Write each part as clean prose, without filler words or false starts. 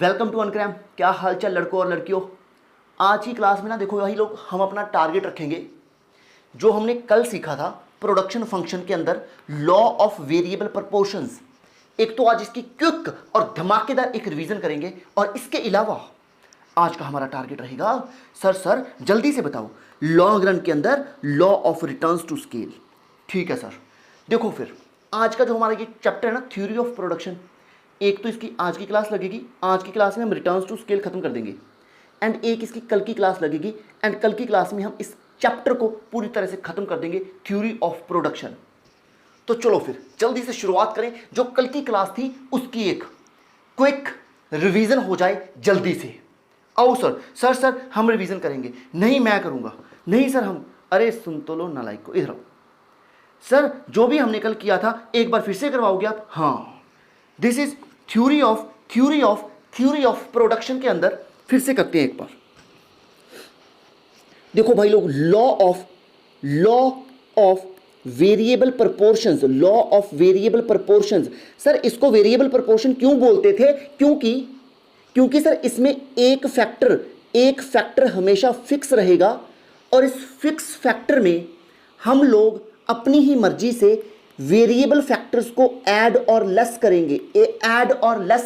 Welcome to अनक्रैम। क्या हालचाल लड़कों और लड़कियों। आज की क्लास में ना देखो वही लोग हम अपना टारगेट रखेंगे जो हमने कल सीखा था प्रोडक्शन फंक्शन के अंदर लॉ ऑफ वेरिएबल प्रपोर्शंस। एक तो आज इसकी क्विक और धमाकेदार एक रिवीजन करेंगे और इसके अलावा आज का हमारा टारगेट रहेगा सर जल्दी से बताओ लॉन्ग रन के अंदर law of returns to scale. ठीक है सर। देखो फिर आज का जो हमारा ये चैप्टर है ना थ्योरी ऑफ प्रोडक्शन, एक तो इसकी आज की क्लास लगेगी, आज की क्लास में हम रिटर्न्स टू स्केल खत्म कर देंगे एंड एक इसकी कल की क्लास लगेगी एंड कल की क्लास में हम इस चैप्टर को पूरी तरह से खत्म कर देंगे थ्योरी ऑफ प्रोडक्शन। तो चलो फिर जल्दी से शुरुआत करें, जो कल की क्लास थी उसकी एक क्विक रिवीजन हो जाए जल्दी से। आओ सर हम रिवीजन करेंगे। नहीं मैं करूंगा। नहीं सर हम, अरे सुन तो लो नालायक को, इधर आओ। सर जो भी हमने कल किया था एक बार फिर से करवाओगे आप? हाँ, this is theory of production के अंदर फिर से करते हैं एक बार। देखो भाई लोग, law of variable proportions, law of variable proportions. Sir इसको वेरिएबल प्रपोर्शन क्यों बोलते थे? क्योंकि सर इसमें एक फैक्टर हमेशा फिक्स रहेगा और इस फिक्स फैक्टर में हम लोग अपनी ही मर्जी से वेरिएबल फैक्टर्स को ऐड और लेस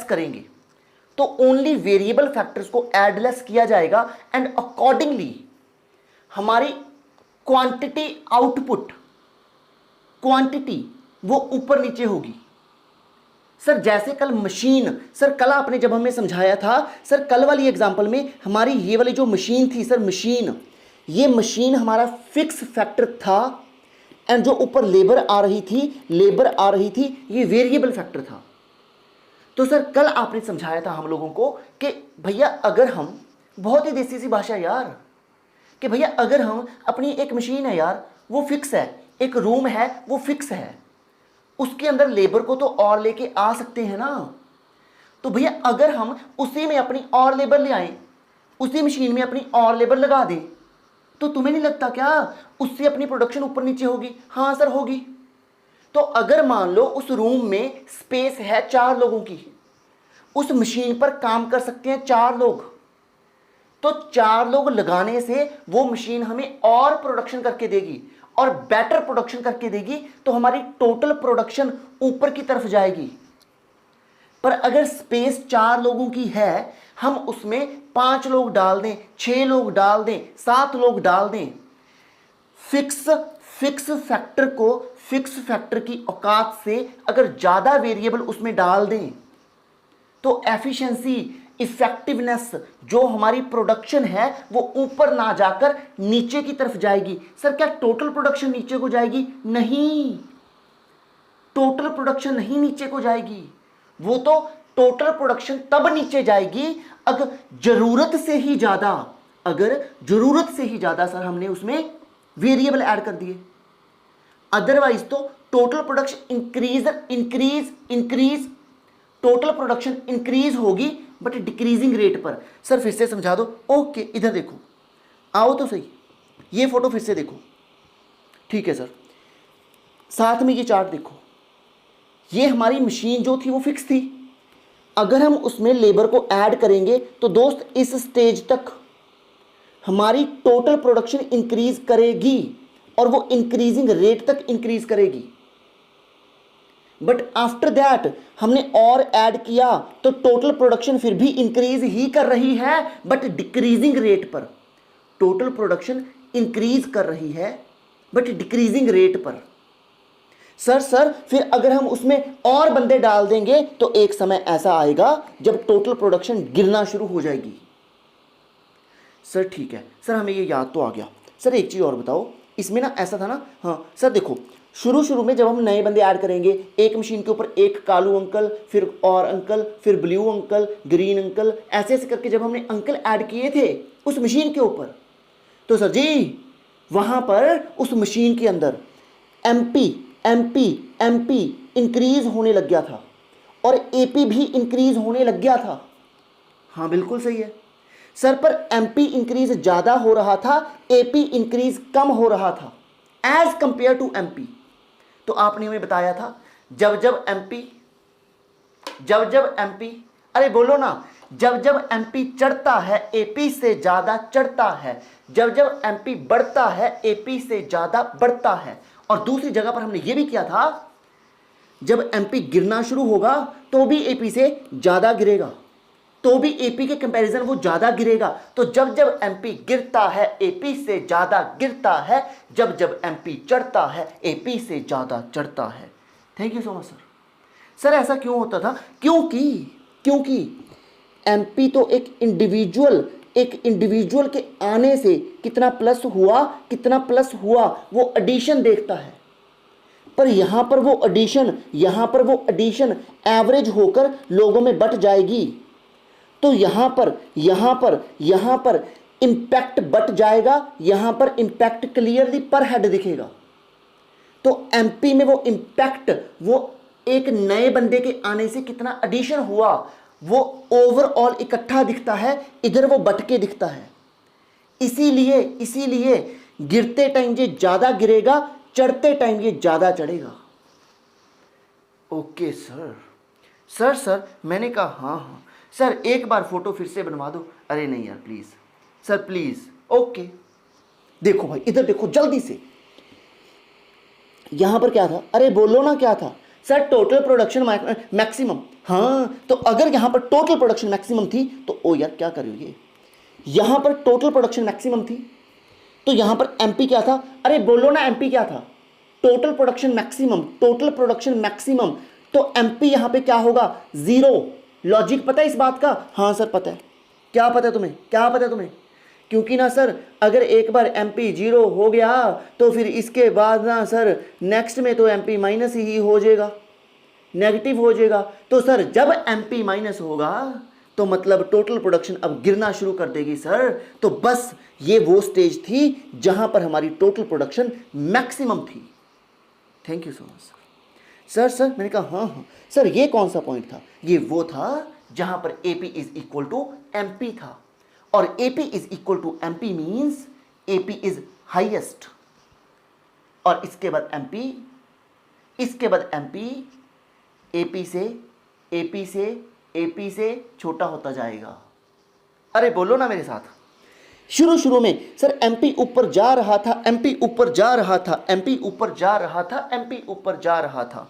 करेंगे। तो ओनली वेरिएबल फैक्टर्स को ऐड लेस किया जाएगा एंड अकॉर्डिंगली हमारी क्वांटिटी वो ऊपर नीचे होगी। सर जैसे कल मशीन, सर कल आपने जब हमें समझाया था, सर कल वाली एग्जांपल में हमारी ये वाली जो मशीन थी सर, ये मशीन हमारा फिक्स फैक्टर था एंड जो ऊपर लेबर आ रही थी ये वेरिएबल फैक्टर था। तो सर कल आपने समझाया था हम लोगों को कि भैया अगर हम, बहुत ही देसी सी भाषा यार, कि भैया अगर हम अपनी एक मशीन है यार वो फिक्स है, एक रूम है वो फिक्स है, उसके अंदर लेबर को तो और लेके आ सकते हैं ना। तो भैया अगर हम उसी में अपनी और लेबर ले आए, उसी मशीन में अपनी और लेबर लगा दें, तो तुम्हें नहीं लगता क्या उससे अपनी प्रोडक्शन ऊपर नीचे होगी? हाँ सर होगी। तो अगर मान लो उस रूम में स्पेस है 4 लोगों की, उस मशीन पर काम कर सकते हैं 4 लोग, तो 4 लोग लगाने से वो मशीन हमें और प्रोडक्शन करके देगी और बेटर प्रोडक्शन करके देगी, तो हमारी टोटल प्रोडक्शन ऊपर की तरफ जाएगी। पर अगर स्पेस 4 लोगों की है, हम उसमें 5 लोग डाल दें, 6 लोग डाल दें, 7 लोग डाल दें, फिक्स फैक्टर की औकात से अगर ज्यादा वेरिएबल उसमें डाल दें तो एफिशिएंसी, इफेक्टिवनेस, जो हमारी प्रोडक्शन है वो ऊपर ना जाकर नीचे की तरफ जाएगी। सर क्या टोटल प्रोडक्शन नीचे को जाएगी? नहीं, टोटल प्रोडक्शन नहीं नीचे को जाएगी। वो तो टोटल प्रोडक्शन तब नीचे जाएगी अगर जरूरत से ही ज्यादा सर हमने उसमें वेरिएबल ऐड कर दिए। अदरवाइज तो total production total production increase होगी बट डिक्रीजिंग रेट पर। सर फिर से समझा दो। ओके इधर देखो, आओ तो सही, ये फोटो फिर से देखो। ठीक है सर, साथ में ये चार्ट देखो। ये हमारी मशीन जो थी वो फिक्स थी, अगर हम उसमें लेबर को ऐड करेंगे तो दोस्त इस स्टेज तक हमारी टोटल प्रोडक्शन इंक्रीज करेगी और वो इंक्रीजिंग रेट तक इंक्रीज करेगी। बट आफ्टर दैट हमने और ऐड किया तो टोटल प्रोडक्शन फिर भी इंक्रीज ही कर रही है बट डिक्रीजिंग रेट पर। टोटल प्रोडक्शन इंक्रीज कर रही है बट डिक्रीजिंग रेट पर। सर फिर अगर हम उसमें और बंदे डाल देंगे तो एक समय ऐसा आएगा जब टोटल प्रोडक्शन गिरना शुरू हो जाएगी। सर ठीक है सर, हमें ये याद तो आ गया। सर एक चीज और बताओ, इसमें ना ऐसा था ना, हाँ सर देखो शुरू में जब हम नए बंदे ऐड करेंगे, एक मशीन के ऊपर एक कालू अंकल, फिर और अंकल, फिर ब्लू अंकल, ग्रीन अंकल, ऐसे करके जब हमने अंकल ऐड किए थे उस मशीन के ऊपर, तो सर जी वहां पर उस मशीन के अंदर एमपी इंक्रीज होने लग गया था और एपी भी इंक्रीज होने लग गया था। हाँ बिल्कुल सही है सर, पर एमपी इंक्रीज ज्यादा हो रहा था, एपी इंक्रीज कम हो रहा था एज कंपेयर टू एमपी। तो आपने हमें बताया था जब एमपी, अरे बोलो ना, जब जब एमपी चढ़ता है एपी से ज्यादा चढ़ता है, जब जब एमपी बढ़ता है एपी से ज्यादा बढ़ता है। और दूसरी जगह पर हमने यह भी किया था, जब एमपी गिरना शुरू होगा तो भी एपी से ज्यादा गिरेगा, तो भी एपी के कंपैरिजन वो ज्यादा गिरेगा। तो जब जब एमपी गिरता है एपी से ज्यादा गिरता है, जब जब एमपी चढ़ता है एपी से ज्यादा चढ़ता है। Thank you so much sir. Sir ऐसा क्यों होता था? क्योंकि एमपी तो एक इंडिविजुअल के आने से कितना प्लस हुआ वो एडिशन देखता है। पर यहां पर वो एडिशन एवरेज होकर लोगों में बट जाएगी। तो यहां पर इंपैक्ट बट जाएगा, यहां पर इंपैक्ट क्लियरली पर हेड दिखेगा। तो एमपी में वो इंपैक्ट, वो एक नए बंदे के आने से कितना एडिशन हुआ वो ओवरऑल इकट्ठा दिखता है, इधर वो बट के दिखता है। इसीलिए गिरते टाइम ये ज्यादा गिरेगा, चढ़ते टाइम ये ज्यादा चढ़ेगा। ओके सर मैंने कहा हाँ सर, एक बार फोटो फिर से बनवा दो। अरे नहीं यार प्लीज सर, प्लीज। ओके देखो भाई, इधर देखो जल्दी से, यहां पर क्या था? अरे बोलो ना क्या था सर? Total production maximum. हाँ तो अगर यहां पर टोटल प्रोडक्शन मैक्सिमम थी तो ओ यार क्या कर रही हो ये, यहां पर टोटल प्रोडक्शन मैक्सिमम थी तो यहां पर एमपी क्या था? अरे बोलो ना एमपी क्या था? Total production maximum. तो एमपी यहां पे क्या होगा? 0। लॉजिक पता है इस बात का? हाँ सर पता है। क्या पता है तुम्हें? क्योंकि ना सर अगर एक बार एमपी 0 हो गया तो फिर इसके बाद ना सर नेक्स्ट में तो एमपी माइनस ही हो जाएगा, नेगेटिव हो जाएगा। तो सर जब एमपी माइनस होगा तो मतलब टोटल प्रोडक्शन अब गिरना शुरू कर देगी सर। तो बस ये वो स्टेज थी जहां पर हमारी टोटल प्रोडक्शन मैक्सिमम थी। Thank you so much sir. मैंने कहा हाँ सर, ये कौन सा पॉइंट था? ये वो था जहां पर AP is equal to MP था। और AP is equal to MP means AP is highest, और इसके बाद MP AP से छोटा होता जाएगा। अरे बोलो ना मेरे साथ। शुरू में सर MP ऊपर जा रहा था,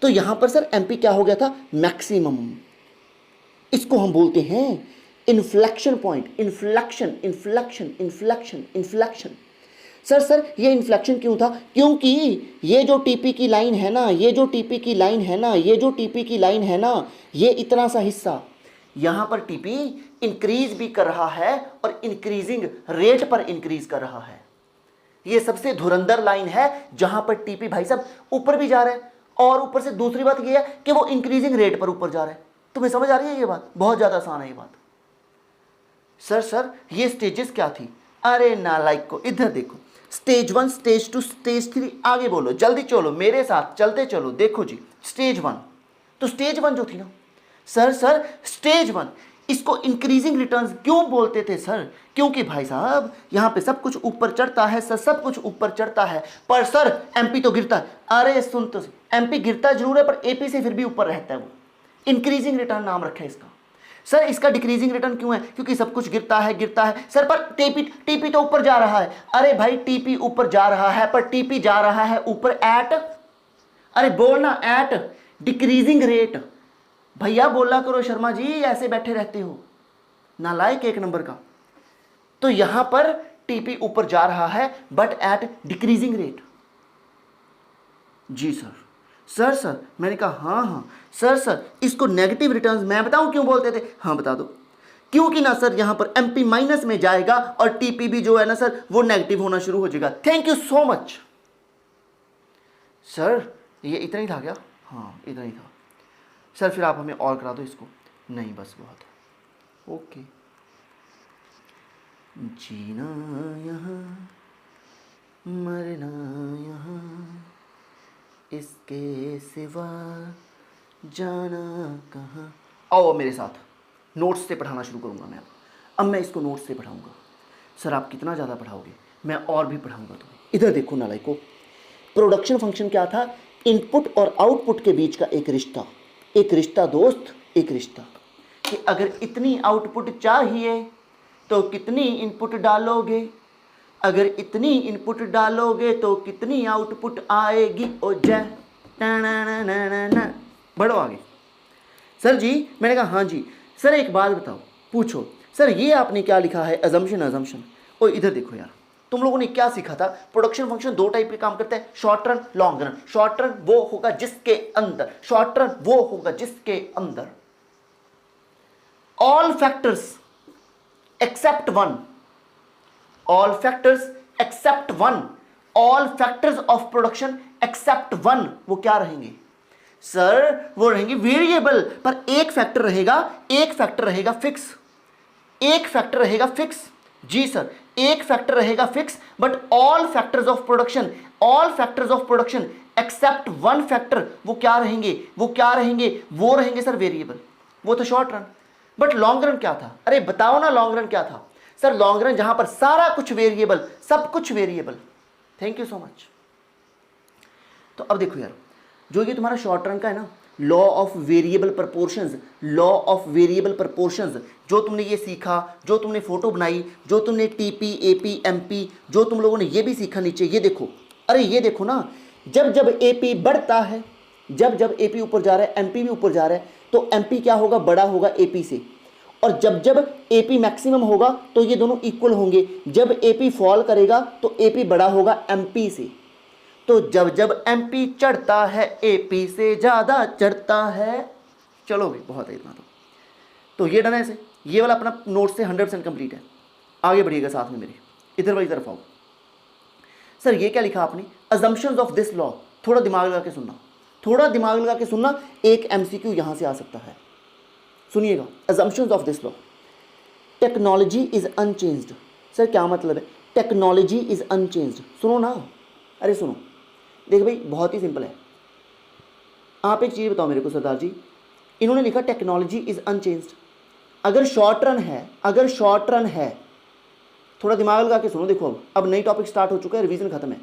तो यहां पर सर MP क्या हो गया था? मैक्सिमम। इसको हम बोलते हैं इन्फ्लेक्शन पॉइंट। इन्फ्लेक्शन। सर ये इन्फ्लेक्शन क्यों था? क्योंकि ये जो टीपी की लाइन है ना, ये इतना सा हिस्सा, यहां पर टीपी इंक्रीज भी कर रहा है और इंक्रीजिंग रेट पर इंक्रीज कर रहा है। ये सबसे धुरंधर लाइन है जहां पर टीपी भाई साहब ऊपर भी जा रहा है, और ऊपर से दूसरी बात यह है कि वो इंक्रीजिंग रेट पर ऊपर जा रहा है। तुम्हें समझ आ रही है ये बात? बहुत ज्यादा आसान है ये बात। सर ये स्टेजेस क्या थी? अरे नालायक को, इधर देखो, स्टेज 1, स्टेज 2, स्टेज 3, आगे बोलो, जल्दी चलो मेरे साथ, चलते चलो। देखो जी स्टेज 1, तो स्टेज 1 जो थी ना सर स्टेज 1, इसको इंक्रीजिंग रिटर्न्स क्यों बोलते थे सर? क्योंकि भाई साहब यहां पे सब कुछ ऊपर चढ़ता है सर, सब कुछ ऊपर चढ़ता है, पर सर एमपी तो गिरता है। अरे सुन तो, एमपी गिरता जरूर है पर एपी से फिर भी ऊपर रहता है। वो इंक्रीजिंग रिटर्न नाम रखा है इसका। सर इसका डिक्रीजिंग रिटर्न क्यों है? क्योंकि सब कुछ गिरता है सर, पर टीपी तो ऊपर जा रहा है। अरे भाई टीपी ऊपर जा रहा है, पर टीपी जा रहा है ऊपर एट, अरे बोलना एट डिक्रीजिंग रेट। भैया बोला करो शर्मा जी, ऐसे बैठे रहते हो, नालायक एक नंबर का। तो यहां पर टीपी ऊपर जा रहा है बट एट डिक्रीजिंग रेट। जी सर मैंने कहा हाँ सर इसको नेगेटिव रिटर्न्स मैं बताऊं क्यों बोलते थे? हाँ बता दो। क्योंकि ना सर यहां पर एमपी माइनस में जाएगा और टीपी भी जो है ना सर वो नेगेटिव होना शुरू हो जाएगा। Thank you so much sir. ये इतना ही था क्या? हाँ इतना ही था सर। फिर आप हमें और करा दो इसको। नहीं बस बहुत है। ओके। जीना यहाँ मरना यहाँ, इसके सिवा जाना कहाँ। आओ मेरे साथ, नोट्स से पढ़ाना शुरू करूँगा मैं। अब मैं इसको नोट्स से पढ़ाऊँगा। सर आप कितना ज़्यादा पढ़ाओगे? मैं और भी पढ़ाऊँगा तुम्हें। इधर देखो नालायको, प्रोडक्शन फंक्शन क्या था? इनपुट और आउटपुट के बीच का एक रिश्ता दोस्त, एक रिश्ता। कि अगर इतनी आउटपुट चाहिए तो कितनी इनपुट डालोगे, अगर इतनी इनपुट डालोगे तो कितनी आउटपुट आएगी। ओ जय ना बढ़ो आगे। सर जी, मैंने कहा हाँ जी। सर एक बात बताओ, पूछो सर ये आपने क्या लिखा है, अजम्पशन अजम्पशन। ओ इधर देखो यार, तुम लोगों ने क्या सीखा था, प्रोडक्शन फंक्शन दो टाइप के काम करता है, short run long run. Short run वो होगा जिसके अंदर, शॉर्ट रन वो होगा जिसके अंदर all factors except one, all factors except one, all factors of production except one, वो क्या रहेंगे सर, वो रहेंगे वेरिएबल। पर एक फैक्टर रहेगा, एक फैक्टर रहेगा फिक्स, एक फैक्टर रहेगा फिक्स। जी सर, एक फैक्टर रहेगा fix, but all factors of production, all factors of production except one factor, वो क्या रहेंगे, वो क्या रहेंगे, वो रहेंगे सर वेरिएबल। वो तो short run. But long run क्या था, अरे बताओ ना लॉन्ग रन क्या था। सर लॉन्ग रन जहां पर सारा कुछ वेरिएबल, सब कुछ variable. Thank you so much. तो अब देखो यार, जो ये तुम्हारा शॉर्ट रन का है ना, law of variable proportions, law of variable proportions, जो तुमने ये सीखा, जो तुमने फोटो बनाई, जो तुमने टीपी एपी एमपी, जो तुम लोगों ने ये भी सीखा नीचे, ये देखो, अरे ये देखो ना, जब जब एपी बढ़ता है, जब जब एपी ऊपर जा रहा है, एमपी भी ऊपर जा रहा है, तो एमपी क्या होगा, बड़ा होगा एपी से। और जब जब एपी मैक्सिमम होगा तो ये दोनों इक्वल होंगे। जब एपी फॉल करेगा तो एपी बड़ा होगा एमपी से। तो जब जब एमपी चढ़ता है एपी से ज्यादा चढ़ता है। चलो भाई बहुत है इतना तो ये डन है ऐसे। ये वाला अपना नोट से 100% कंप्लीट है। आगे बढ़िएगा साथ में मेरे, इधर वाली तरफ आओ। सर ये क्या लिखा आपने, अजम्पशंस ऑफ दिस लॉ। थोड़ा दिमाग लगा के सुनना, थोड़ा दिमाग लगा के सुनना, एक एमसीक्यू यहां से आ सकता है। सुनिएगा, assumptions of this law, technology is unchanged. Sir क्या मतलब है, टेक्नोलॉजी इज अनचेंज्ड। सुनो ना, अरे सुनो, देख भाई बहुत ही सिंपल है। आप एक चीज़ बताओ मेरे को सरदार जी, इन्होंने लिखा टेक्नोलॉजी इज अनचेंज्ड। अगर शॉर्ट रन है, अगर शॉर्ट रन है, थोड़ा दिमाग लगा के सुनो। देखो अब नई टॉपिक स्टार्ट हो चुका है, रिवीजन खत्म है।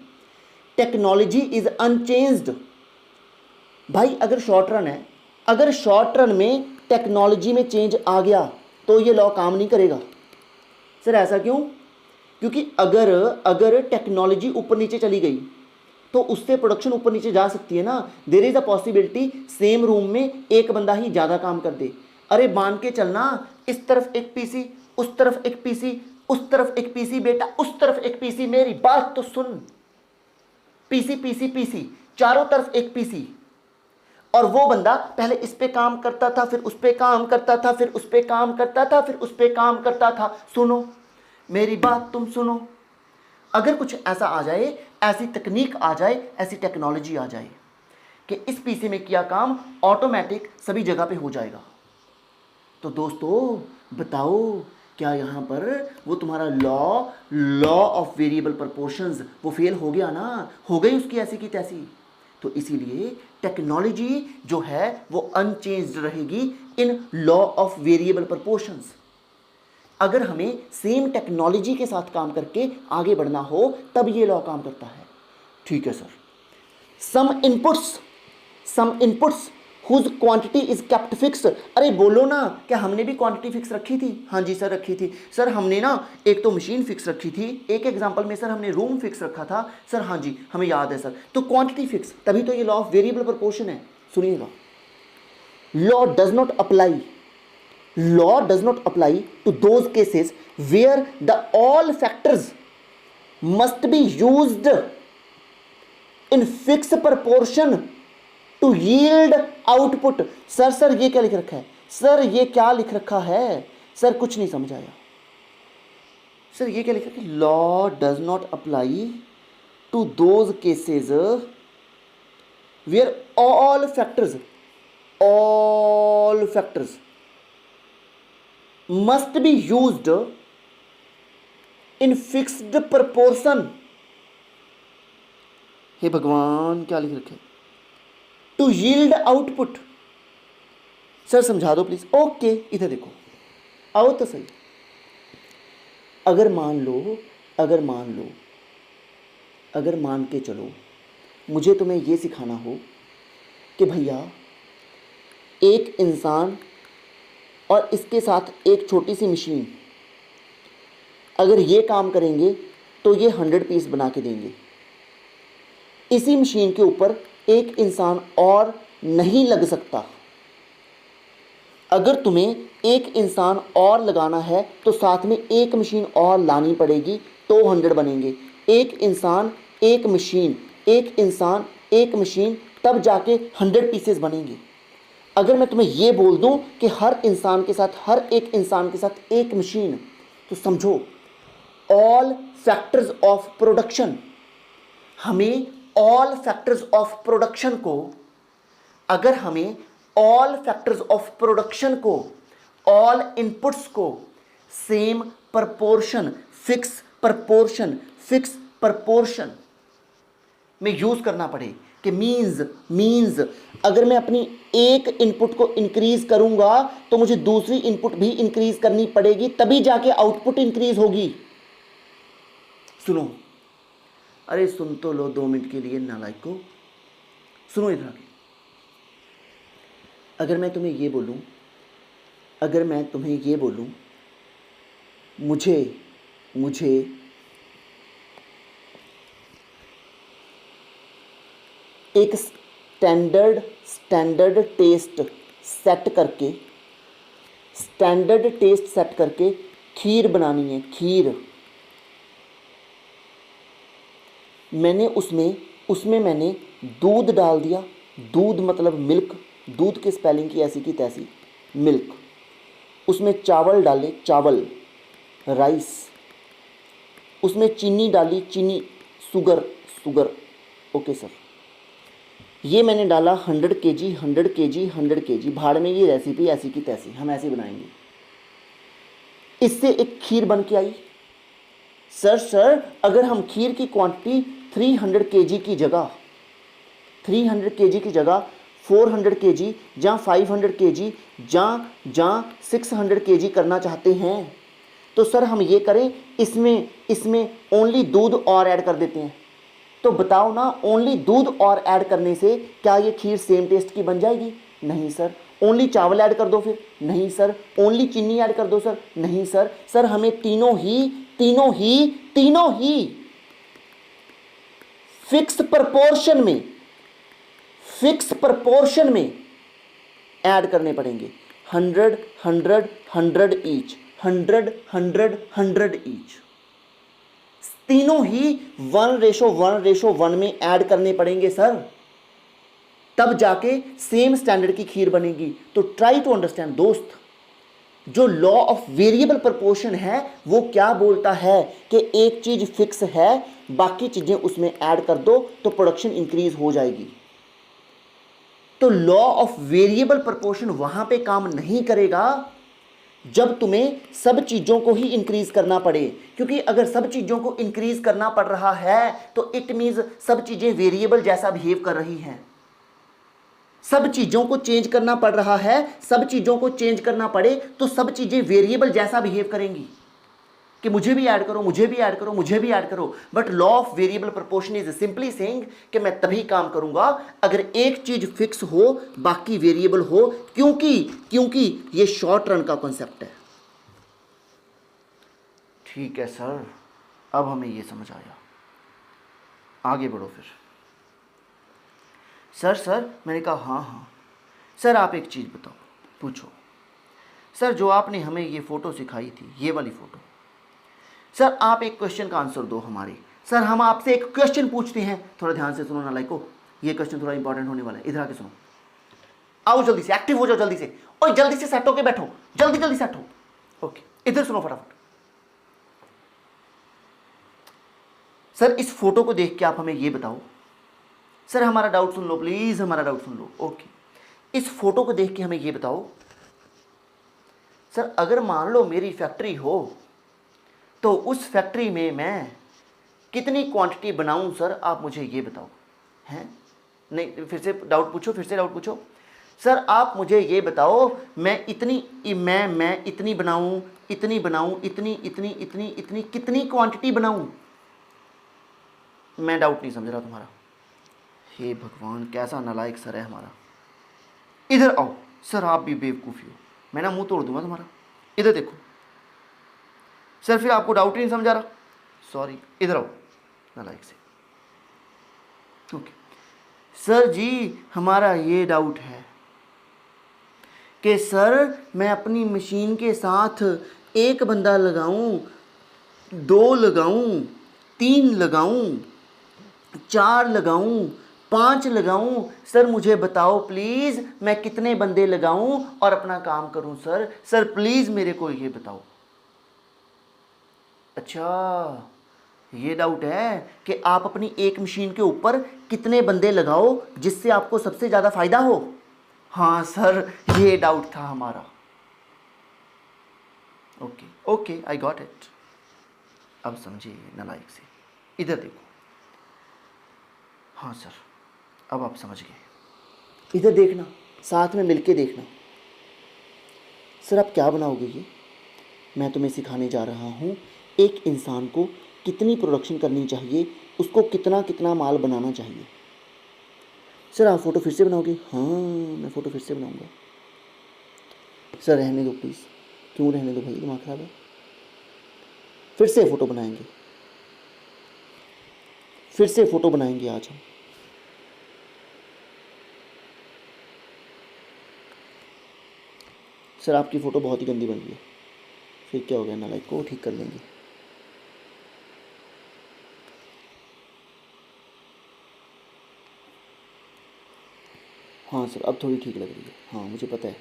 टेक्नोलॉजी इज अनचेंज्ड भाई, अगर शॉर्ट रन है, अगर शॉर्ट रन में टेक्नोलॉजी में चेंज आ गया तो ये लॉ काम नहीं करेगा। सर ऐसा क्यों, क्योंकि अगर टेक्नोलॉजी ऊपर नीचे चली गई तो उससे प्रोडक्शन ऊपर नीचे जा सकती है ना। There is a possibility same room में एक बंदा ही ज़्यादा काम कर दे। अरे मान के चलना, इस तरफ एक पीसी, उस तरफ एक पीसी, उस तरफ एक पीसी, बेटा उस तरफ एक पीसी, मेरी बात तो सुन। पीसी पीसी पीसी, चारों तरफ एक पीसी, और वो बंदा पहले इस पे काम करता था, फिर उस पे काम करता था, फिर उस पे काम करता था, फिर उस पे काम करता था। सुनो मेरी बात, तुम सुनो। अगर कुछ ऐसा आ जाए, ऐसी तकनीक आ जाए, ऐसी टेक्नोलॉजी आ जाए कि इस पीसी में किया काम ऑटोमेटिक सभी जगह पे हो जाएगा, तो दोस्तों बताओ क्या यहाँ पर वो तुम्हारा लॉ ऑफ वेरिएबल प्रपोर्शंस वो फेल हो गया ना, हो गई उसकी ऐसी की तैसी। तो इसीलिए टेक्नोलॉजी जो है वो अनचेंज्ड रहेगी in law of variable proportions. अगर हमें सेम टेक्नोलॉजी के साथ काम करके आगे बढ़ना हो तब ये लॉ काम करता है। ठीक है sir. Some inputs whose quantity is kept fix. अरे बोलो ना, क्या हमने भी क्वांटिटी फिक्स रखी थी? हाँ जी सर रखी थी। सर हमने ना एक तो मशीन फिक्स रखी थी, एक एग्जांपल में सर हमने रूम फिक्स रखा था। सर हाँ जी हमें याद है सर। तो क्वांटिटी फिक्स, तभी तो ये लॉ ऑफ वेरिएबल प्रोपोर्शन है। सुनिएगा, law does not apply to those cases where the all factors must be used in fix proportion to yield output. Sir ये क्या लिख रखा है? सर ये क्या लिख रखा है? सर कुछ नहीं समझ आया। सर ये क्या लिखा है? Law does not apply to those cases where all factors must be used in fixed proportion. हे भगवान क्या लिख रखे? To yield output. सर समझा दो प्लीज। ओके इधर देखो, आओ तो सही। अगर मान के चलो मुझे तुम्हें यह सिखाना हो कि भैया एक इंसान और इसके साथ एक छोटी सी मशीन, अगर ये काम करेंगे तो ये 100 पीस बना के देंगे। इसी मशीन के ऊपर एक इंसान और नहीं लग सकता। अगर तुम्हें एक इंसान और लगाना है तो साथ में एक मशीन और लानी पड़ेगी, तो 100 बनेंगे। एक इंसान एक मशीन, एक इंसान एक मशीन, तब जाके 100 पीसेस बनेंगे। अगर मैं तुम्हें ये बोल दूं कि हर इंसान के साथ, हर एक इंसान के साथ एक मशीन, तो समझो ऑल फैक्टर्स ऑफ प्रोडक्शन, हमें ऑल फैक्टर्स ऑफ प्रोडक्शन को, अगर हमें ऑल फैक्टर्स ऑफ प्रोडक्शन को, ऑल इनपुट्स को सेम प्रपोर्शन, फिक्स प्रपोर्शन में यूज करना पड़े कि मींस अगर मैं अपनी एक इनपुट को इंक्रीज करूंगा तो मुझे दूसरी इनपुट भी इंक्रीज करनी पड़ेगी, तभी जाके आउटपुट इंक्रीज होगी। सुनो, अरे सुन तो लो 2 मिनट के लिए नालायक को, सुनो इधर आके। अगर मैं तुम्हें ये बोलूं, अगर मैं तुम्हें ये बोलूं मुझे एक स्टैंडर्ड टेस्ट सेट करके खीर बनानी है, खीर। मैंने उसमें मैंने दूध डाल दिया, दूध मतलब मिल्क, दूध की स्पेलिंग की ऐसी की तैसी, मिल्क। उसमें चावल डाले, चावल, राइस, उसमें चीनी डाली, चीनी, शुगर। ओके सर, ये मैंने डाला 100 kg, भाड़ में ये रेसिपी ऐसी की तैसी, हम ऐसे बनाएंगे। इससे एक खीर बन के आई। सर अगर हम खीर की क्वांटिटी 300 kg की जगह 400 kg या 500 kg या 600 kg करना चाहते हैं, तो सर हम ये करें, इसमें ओनली दूध और ऐड कर देते हैं। तो बताओ ना, ओनली दूध और ऐड करने से क्या ये खीर सेम टेस्ट की बन जाएगी? नहीं सर। ओनली चावल ऐड कर दो फिर? नहीं सर। ओनली चीनी ऐड कर दो सर? नहीं सर। सर हमें तीनों ही फिक्स प्रपोर्शन में ऐड करने पड़ेंगे। 100 ईच, 100 ईच, तीनों ही 1:1:1 में ऐड करने पड़ेंगे सर, तब जाके सेम स्टैंडर्ड की खीर बनेगी। तो ट्राई टू अंडरस्टैंड दोस्त, जो लॉ ऑफ वेरिएबल प्रपोर्शन है वो क्या बोलता है कि एक चीज फिक्स है, बाकी चीजें उसमें ऐड कर दो तो प्रोडक्शन इंक्रीज हो जाएगी। तो लॉ ऑफ वेरिएबल प्रपोर्शन वहां पे काम नहीं करेगा जब तुम्हें सब चीजों को ही इंक्रीज करना पड़े, क्योंकि अगर सब चीजों को इंक्रीज करना पड़ रहा है तो इट मींस सब चीजें वेरिएबल जैसा बिहेव कर रही हैं। सब चीजों को चेंज करना पड़ रहा है, सब चीजों को चेंज करना पड़े तो सब चीजें वेरिएबल जैसा बिहेव करेंगी कि मुझे भी ऐड करो, मुझे भी ऐड करो, मुझे भी ऐड करो। But law of variable proportion is simply saying कि मैं तभी काम करूंगा अगर एक चीज फिक्स हो, बाकी वेरिएबल हो, क्योंकि ये शॉर्ट रन का कॉन्सेप्ट है। ठीक है सर, अब हमें ये समझ आया, आगे बढ़ो फिर। सर मैंने कहा हाँ। सर आप एक चीज़ बताओ, पूछो। सर जो आपने हमें ये फ़ोटो सिखाई थी, ये वाली फ़ोटो, सर आप एक क्वेश्चन का आंसर दो हमारी। सर हम आपसे एक क्वेश्चन पूछते हैं, थोड़ा ध्यान से सुनो ना लाइको, ये क्वेश्चन थोड़ा इंपॉर्टेंट होने वाला है, इधर आके सुनो। आओ जल्दी से, एक्टिव हो जाओ जल्दी से, और जल्दी से सेट होके बैठो, जल्दी सेट हो। ओके, इधर सुनो फटाफट। सर इस फोटो को देख के आप हमें ये बताओ, सर हमारा डाउट सुन लो प्लीज, हमारा डाउट सुन लो। ओके, इस फोटो को देख के हमें ये बताओ, सर अगर मान लो मेरी फैक्ट्री हो तो उस फैक्ट्री में मैं कितनी क्वांटिटी बनाऊं सर, आप मुझे ये बताओ। हैं? नहीं, फिर से डाउट पूछो, सर आप मुझे ये बताओ, मैं इतनी बनाऊं, इतनी कितनी क्वांटिटी बनाऊं? मैं डाउट नहीं समझ रहा तुम्हारा। हे भगवान, कैसा नालायक सर है हमारा। इधर आओ सर, आप भी बेवकूफ़ी हो। मैं ना मुंह तोड़ दूंगा तुम्हारा। इधर देखो सर, फिर आपको डाउट ही नहीं समझा रहा, सॉरी, इधर आओ नालायक से। ओके सर जी, हमारा ये डाउट है कि सर मैं अपनी मशीन के साथ एक बंदा लगाऊं, 2 लगाऊं, 3 लगाऊं, 4 लगाऊं, 5 लगाऊं, सर मुझे बताओ प्लीज़ मैं कितने बंदे लगाऊं और अपना काम करूं सर, सर प्लीज़ मेरे को ये बताओ। अच्छा, ये डाउट है कि आप अपनी एक मशीन के ऊपर कितने बंदे लगाओ जिससे आपको सबसे ज़्यादा फायदा हो। हाँ सर, ये डाउट था हमारा। Okay okay, I got it. अब समझिए नालायक से, इधर देखो। हाँ सर, अब आप समझ गए। इधर देखना, साथ में मिलके देखना। सर आप क्या बनाओगे ये? मैं तुम्हें सिखाने जा रहा हूँ एक इंसान को कितनी प्रोडक्शन करनी चाहिए, उसको कितना कितना माल बनाना चाहिए। सर आप फ़ोटो फिर से बनाओगे? हाँ मैं फ़ोटो फिर से बनाऊंगा। सर रहने दो प्लीज़। क्यों रहने दो भाई, दिमाग ख़राब है? फिर से फ़ोटो बनाएंगे, फिर से फ़ोटो बनाएंगे आज हम। सर आपकी फ़ोटो बहुत ही गंदी बन रही है। फिर क्या हो गया, नालायक को ठीक कर लेंगे। हाँ सर अब थोड़ी ठीक लग रही है, हाँ मुझे पता है।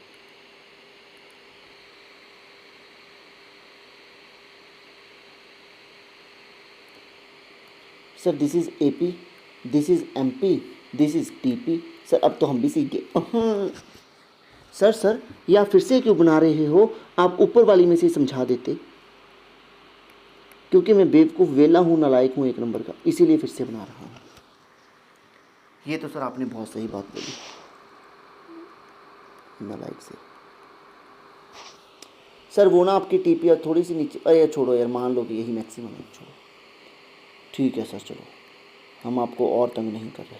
Sir this is AP, this is MP, this is TP। Sir अब तो हम भी सीख गए। सर ये आप फिर से क्यों बना रहे हो? आप ऊपर वाली में से समझा देते। क्योंकि मैं बेवकूफ़ वेला हूँ, नालायक हूँ एक नंबर का, इसीलिए फिर से बना रहा हूँ। ये तो सर आपने बहुत सही बात बोली, नालायक से। सर वो ना आपकी TP थोड़ी सी नीचे, अरे छोड़ो यार, मान लो कि यही मैक्सिमम है, छोड़ो। ठीक है सर, चलो हम आपको और तंग नहीं कर रहे।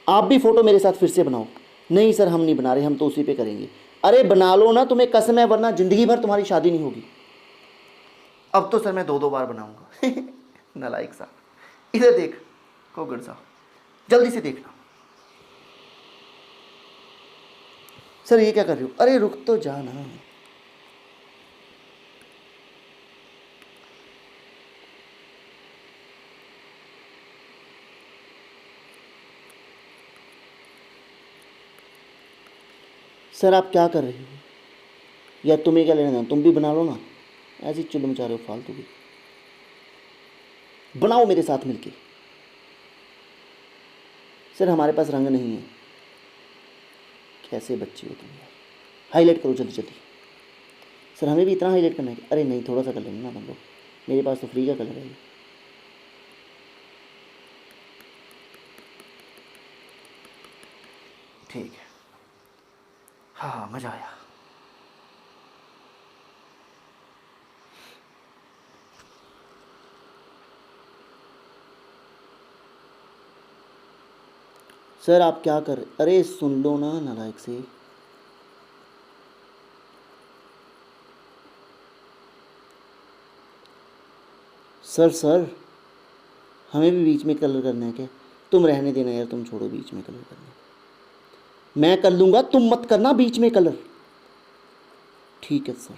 आप भी फ़ोटो मेरे साथ फिर से बनाओ। नहीं सर हम नहीं बना रहे, हम तो उसी पे करेंगे। अरे बना लो ना, तुम्हें कसम है, वरना ज़िंदगी भर तुम्हारी शादी नहीं होगी। अब तो सर मैं 2-2 बार बनाऊंगा। नालायक सा, इधर देख कोगड़ सा, जल्दी से देखना। सर ये क्या कर रहे हो? अरे रुक तो जाना। सर आप क्या कर रहे हो? या तुम्हें क्या लेना, तुम भी बना लो ना, ऐसी चुल मचा रहे हो फालतू की। बनाओ मेरे साथ मिलके। सर हमारे पास रंग नहीं है। कैसे बच्चे हो तुम यार, हाईलाइट करो जल्दी जल्दी। सर हमें भी इतना हाईलाइट करना है? अरे नहीं, थोड़ा सा कर लेना ना तुम लोग, मेरे पास तो फ्री का कलर है ये। ठीक है, हाँ मज़ा आया। सर आप क्या कर, अरे सुन लो ना नालायक से। सर हमें भी बीच में कलर करना है क्या? तुम रहने देना यार, तुम छोड़ो बीच में कलर करना। मैं कर लूँगा, तुम मत करना बीच में कलर। ठीक है सर।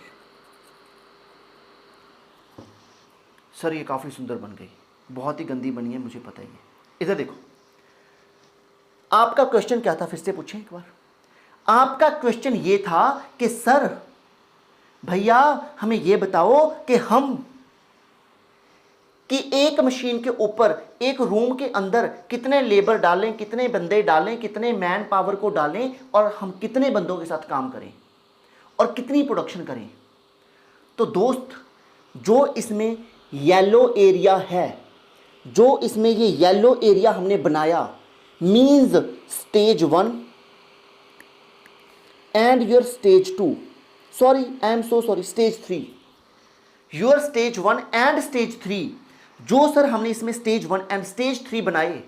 सर ये काफ़ी सुंदर बन गई, बहुत ही गंदी बनी है मुझे पता ही है। इधर देखो, आपका क्वेश्चन क्या था, फिर से पूछें एक बार। आपका क्वेश्चन ये था कि सर भैया हमें ये बताओ कि एक मशीन के ऊपर एक रूम के अंदर कितने लेबर डालें, कितने बंदे डालें, कितने मैन पावर को डालें, और हम कितने बंदों के साथ काम करें और कितनी प्रोडक्शन करें। तो दोस्त जो इसमें येलो एरिया है, जो इसमें ये येलो एरिया हमने बनाया, means stage 1 and your stage 2, sorry I am so sorry, stage 3, your stage 1 and stage 3। जो सर हमने इसमें स्टेज 1 एंड स्टेज 3 बनाए,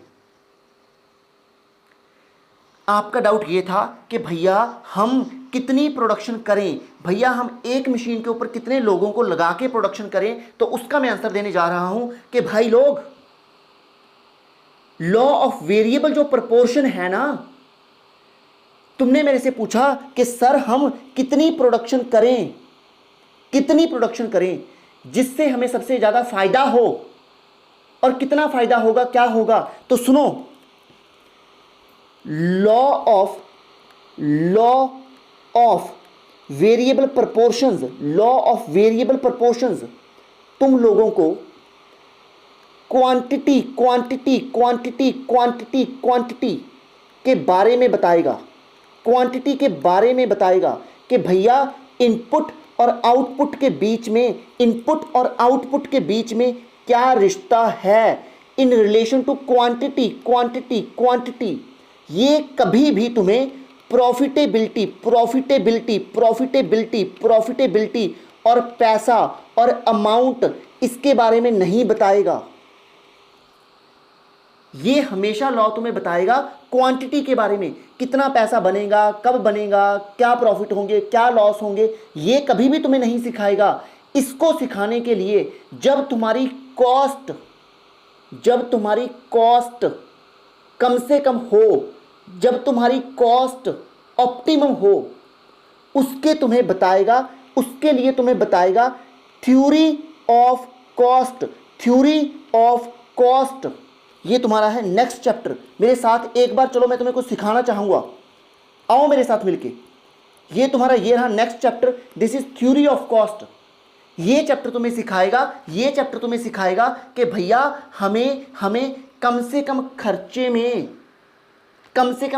आपका डाउट ये था कि भैया हम कितनी प्रोडक्शन करें, भैया हम एक मशीन के ऊपर कितने लोगों को लगा के प्रोडक्शन करें। तो उसका मैं आंसर देने जा रहा हूं कि भाई लोग, लॉ ऑफ वेरिएबल जो प्रोपोर्शन है ना, तुमने मेरे से पूछा कि सर हम कितनी प्रोडक्शन करें, कितनी प्रोडक्शन करें जिससे हमें सबसे ज्यादा फायदा हो, और कितना फायदा होगा, क्या होगा। तो सुनो, law of variable proportions, law of variable proportions तुम लोगों को quantity quantity quantity quantity quantity के बारे में बताएगा, क्वांटिटी के बारे में बताएगा कि भैया इनपुट और आउटपुट के बीच में, इनपुट और आउटपुट के बीच में क्या रिश्ता है in relation to quantity quantity quantity. ये कभी भी तुम्हें प्रॉफिटेबिलिटी प्रॉफिटेबिलिटी प्रॉफिटेबिलिटी प्रॉफिटेबिलिटी और पैसा और अमाउंट इसके बारे में नहीं बताएगा। ये हमेशा लॉ तुम्हें बताएगा क्वांटिटी के बारे में, कितना पैसा बनेगा, कब बनेगा, क्या प्रॉफिट होंगे, क्या लॉस होंगे, ये कभी भी तुम्हें नहीं सिखाएगा। इसको सिखाने के लिए जब तुम्हारी कॉस्ट कम से कम हो, जब तुम्हारी कॉस्ट ऑप्टिमम हो, उसके तुम्हें बताएगा, उसके लिए तुम्हें बताएगा theory of cost, theory of cost. ये तुम्हारा है नेक्स्ट चैप्टर। मेरे साथ एक बार चलो, मैं तुम्हें कुछ सिखाना चाहूंगा, आओ मेरे साथ मिलके। ये तुम्हारा ये रहा next chapter, this is theory of cost. ये चैप्टर तुम्हें सिखाएगा, ये चैप्टर तुम्हें सिखाएगा कि भैया हमें कम से कम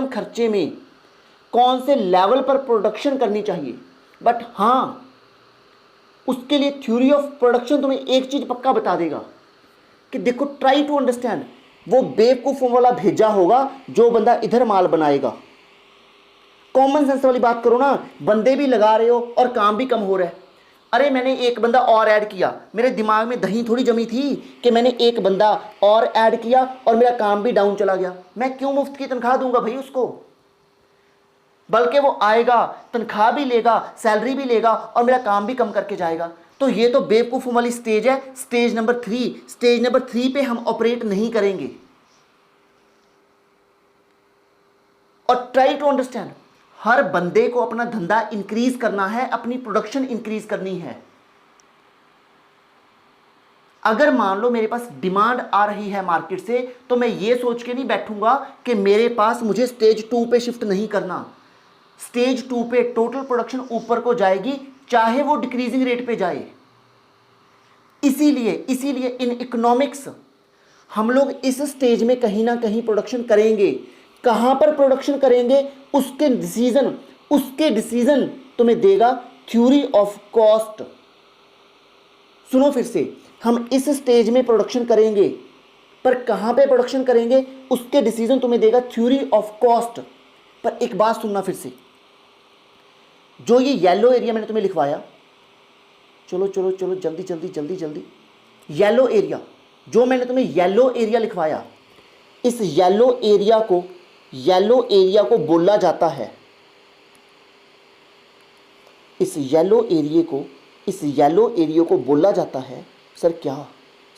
खर्चे में कौन से लेवल पर प्रोडक्शन करनी चाहिए। बट हाँ, उसके लिए थ्योरी ऑफ प्रोडक्शन तुम्हें एक चीज पक्का बता देगा कि देखो, ट्राई टू अंडरस्टैंड। वो बेवकूफों वाला भेजा होगा जो बंदा इधर माल बनाएगा। कॉमन सेंस वाली बात करो ना, बंदे भी लगा रहे हो और काम भी कम हो रहा है। अरे मैंने एक बंदा और ऐड किया, मेरे दिमाग में दही थोड़ी जमी थी कि मैंने एक बंदा और ऐड किया और मेरा काम भी डाउन चला गया। मैं क्यों मुफ्त की तनख्वाह दूंगा भाई उसको, बल्कि वो आएगा, तनख्वाह भी लेगा, सैलरी भी लेगा और मेरा काम भी कम करके जाएगा। तो ये तो बेवकूफ़ों वाली स्टेज है, स्टेज नंबर 3। स्टेज नंबर 3 पे हम ऑपरेट नहीं करेंगे। और ट्राई टू अंडरस्टैंड, हर बंदे को अपना धंधा इंक्रीज करना है, अपनी प्रोडक्शन इंक्रीज करनी है। अगर मान लो मेरे पास डिमांड आ रही है मार्केट से, तो मैं ये सोच के नहीं बैठूंगा कि मेरे पास मुझे स्टेज 2 पे शिफ्ट नहीं करना। स्टेज 2 पे टोटल प्रोडक्शन ऊपर को जाएगी, चाहे वो डिक्रीजिंग रेट पे जाए। इसीलिए इन इकोनॉमिक्स हम लोग इस स्टेज में कहीं ना कहीं प्रोडक्शन करेंगे। कहां पर प्रोडक्शन करेंगे उसके डिसीजन तुम्हें देगा थ्योरी ऑफ कॉस्ट। सुनो फिर से, हम इस स्टेज में प्रोडक्शन करेंगे, पर कहां पे प्रोडक्शन करेंगे उसके डिसीजन तुम्हें देगा थ्योरी ऑफ कॉस्ट। पर एक बात सुनना फिर से, जो ये येलो एरिया मैंने तुम्हें लिखवाया, चलो जल्दी, येलो एरिया, जो मैंने तुम्हें येलो एरिया लिखवाया, इस येलो एरिया को बोला जाता है, इस येलो एरिया को बोला जाता है, सर क्या,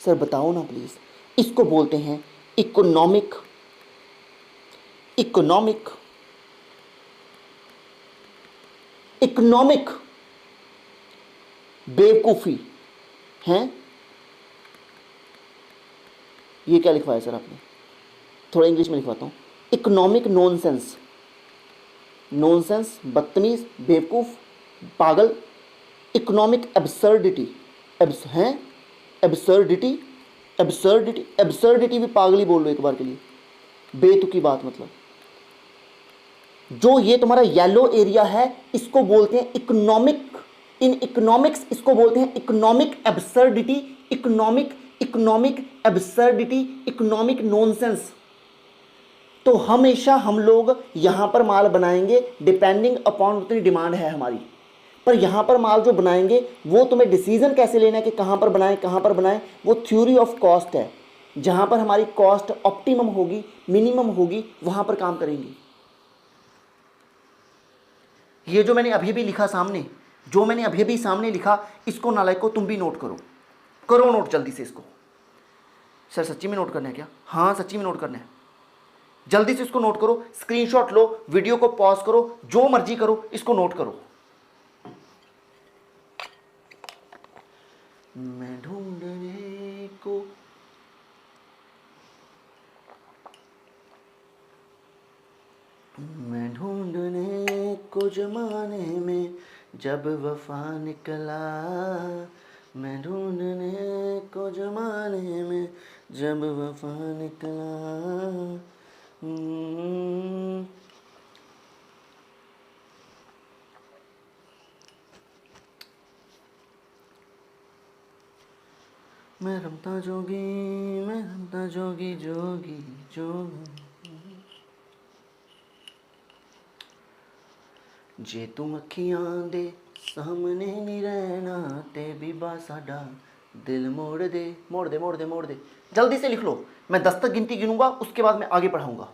सर बताओ ना प्लीज। इसको बोलते हैं इकोनॉमिक बेवकूफ़ी है। ये क्या लिखवाया सर आपने, थोड़ा इंग्लिश में लिखवाता हूँ। इकोनॉमिक नॉनसेंस, बदतमीज, बेवकूफ़, पागल। इकोनॉमिक एब्सर्डिटी, एब्सर्डिटी भी पागल ही बोल लो एक बार के लिए, बेतुकी बात। मतलब जो ये तुम्हारा येलो एरिया है, इसको बोलते हैं इकोनॉमिक, इन इकोनॉमिक्स इसको बोलते हैं इकोनॉमिक एब्सर्डिटी, इकोनॉमिक नॉनसेंस। तो हमेशा हम लोग यहां पर माल बनाएंगे डिपेंडिंग अपॉन उतनी डिमांड है हमारी। पर यहां पर माल जो बनाएंगे वो तुम्हें डिसीजन कैसे लेना है कि कहां पर बनाएं, वो थ्योरी ऑफ कॉस्ट है। जहां पर हमारी कॉस्ट ऑप्टिमम होगी, मिनिमम होगी, वहां पर काम करेंगे। ये जो मैंने अभी भी लिखा सामने, जो मैंने अभी भी सामने लिखा, इसको नालायको तुम भी नोट करो, करो नोट जल्दी से इसको। सर सच्ची में नोट करना है क्या? हाँ सच्ची में नोट करना है, जल्दी से इसको नोट करो, स्क्रीनशॉट लो, वीडियो को पॉज करो, जो मर्जी करो, इसको नोट करो। मैं ढूंढने को मैं ढूंढने को जमाने में जब वफा निकला, मैं ढूंढने को जमाने में जब वफा निकला। मैं रमता जोगी, मैं रमता जोगी जोगी जोगी, जे तुम अखियां दे सामने नहीं रहना ते बीबा साडा दिल मोड़ दे, मोड़ दे, मोड़ दे, मोड़ दे। जल्दी से लिख लो, मैं 10 तक गिनती गिनूंगा, उसके बाद मैं आगे पढ़ाऊंगा।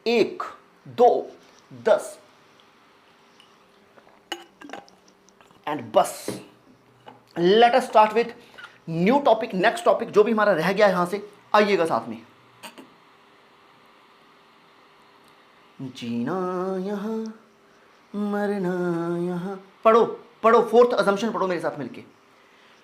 1 2 10 एंड बस। Let us start with new topic, next topic जो भी हमारा रह गया यहां से, आइएगा साथ में। जीना यहां मरना यहां, पढ़ो पढ़ो, फोर्थ अजम्पशन पढ़ो मेरे साथ मिलके।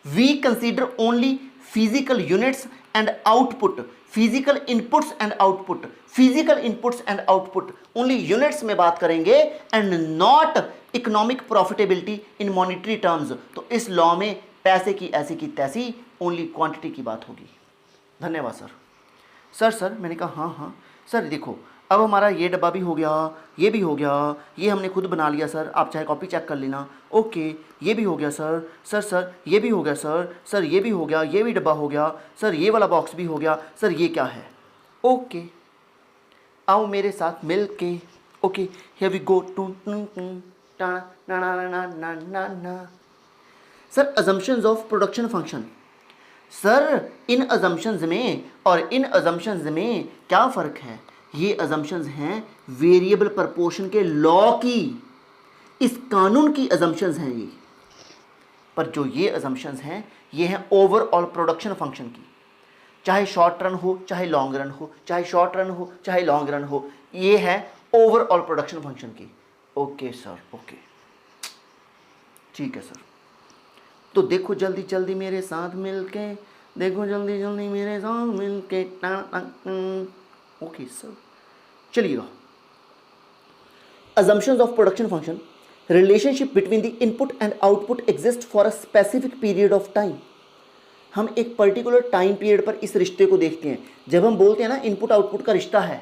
We consider only physical units and output, physical inputs and output, physical inputs and output, only units में बात करेंगे and not economic profitability in monetary terms. तो इस लॉ में पैसे की ऐसी की तैसी ओनली क्वांटिटी की बात होगी। धन्यवाद सर। सर मैंने कहा हाँ हाँ सर। देखो अब हमारा ये डब्बा भी हो गया, ये भी हो गया, ये हमने खुद बना लिया सर, आप चाहे कॉपी चेक कर लेना। ओके ये भी हो गया सर, सर ये भी हो गया सर ये भी हो गया, ये भी डब्बा हो गया सर, ये वाला बॉक्स भी हो गया सर, ये क्या है? ओके आओ मेरे साथ मिल के। Okay here we go to sir assumptions of production function. Sir इन अजम्पशंस में और इन अजम्पशंस में क्या फ़र्क है? ये अजम्पशंस हैं वेरिएबल प्रपोर्शन के लॉ की, इस कानून की अजम्पशंस हैं ये। पर जो ये अजम्पशंस हैं ये हैं ओवरऑल प्रोडक्शन फंक्शन की, चाहे शॉर्ट रन हो चाहे लॉन्ग रन हो, चाहे शॉर्ट रन हो चाहे लॉन्ग रन हो, ये है ओवरऑल प्रोडक्शन फंक्शन की। ओके सर ओके ठीक है सर। तो देखो जल्दी जल्दी मेरे साथ मिलके, देखो जल्दी जल्दी मेरे साथ मिलके। ओके सर चलिएगा। assumptions of production function, relationship between the input and output exist for a specific period of time। हम एक पर्टिकुलर टाइम पीरियड पर इस रिश्ते को देखते हैं। जब हम बोलते हैं ना इनपुट आउटपुट का रिश्ता है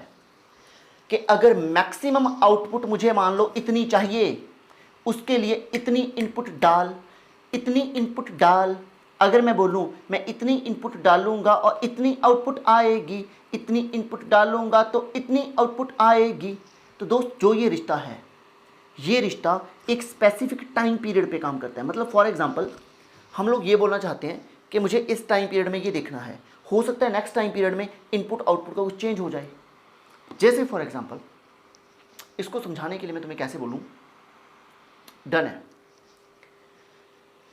कि अगर मैक्सिमम आउटपुट मुझे मान लो इतनी चाहिए, उसके लिए इतनी इनपुट डाल, इतनी इनपुट डाल। अगर मैं बोलूं मैं इतनी इनपुट डालूंगा और इतनी आउटपुट आएगी, इतनी इनपुट डालूंगा तो इतनी आउटपुट आएगी। तो दोस्त जो ये रिश्ता है, ये रिश्ता एक स्पेसिफिक टाइम पीरियड पे काम करता है। मतलब फॉर एग्जांपल हम लोग ये बोलना चाहते हैं कि मुझे इस टाइम पीरियड में ये देखना है, हो सकता है नेक्स्ट टाइम पीरियड में इनपुट आउटपुट का कुछ चेंज हो जाए। जैसे फॉर एग्जांपल इसको समझाने के लिए मैं तुम्हें कैसे बोलूँ, डन है।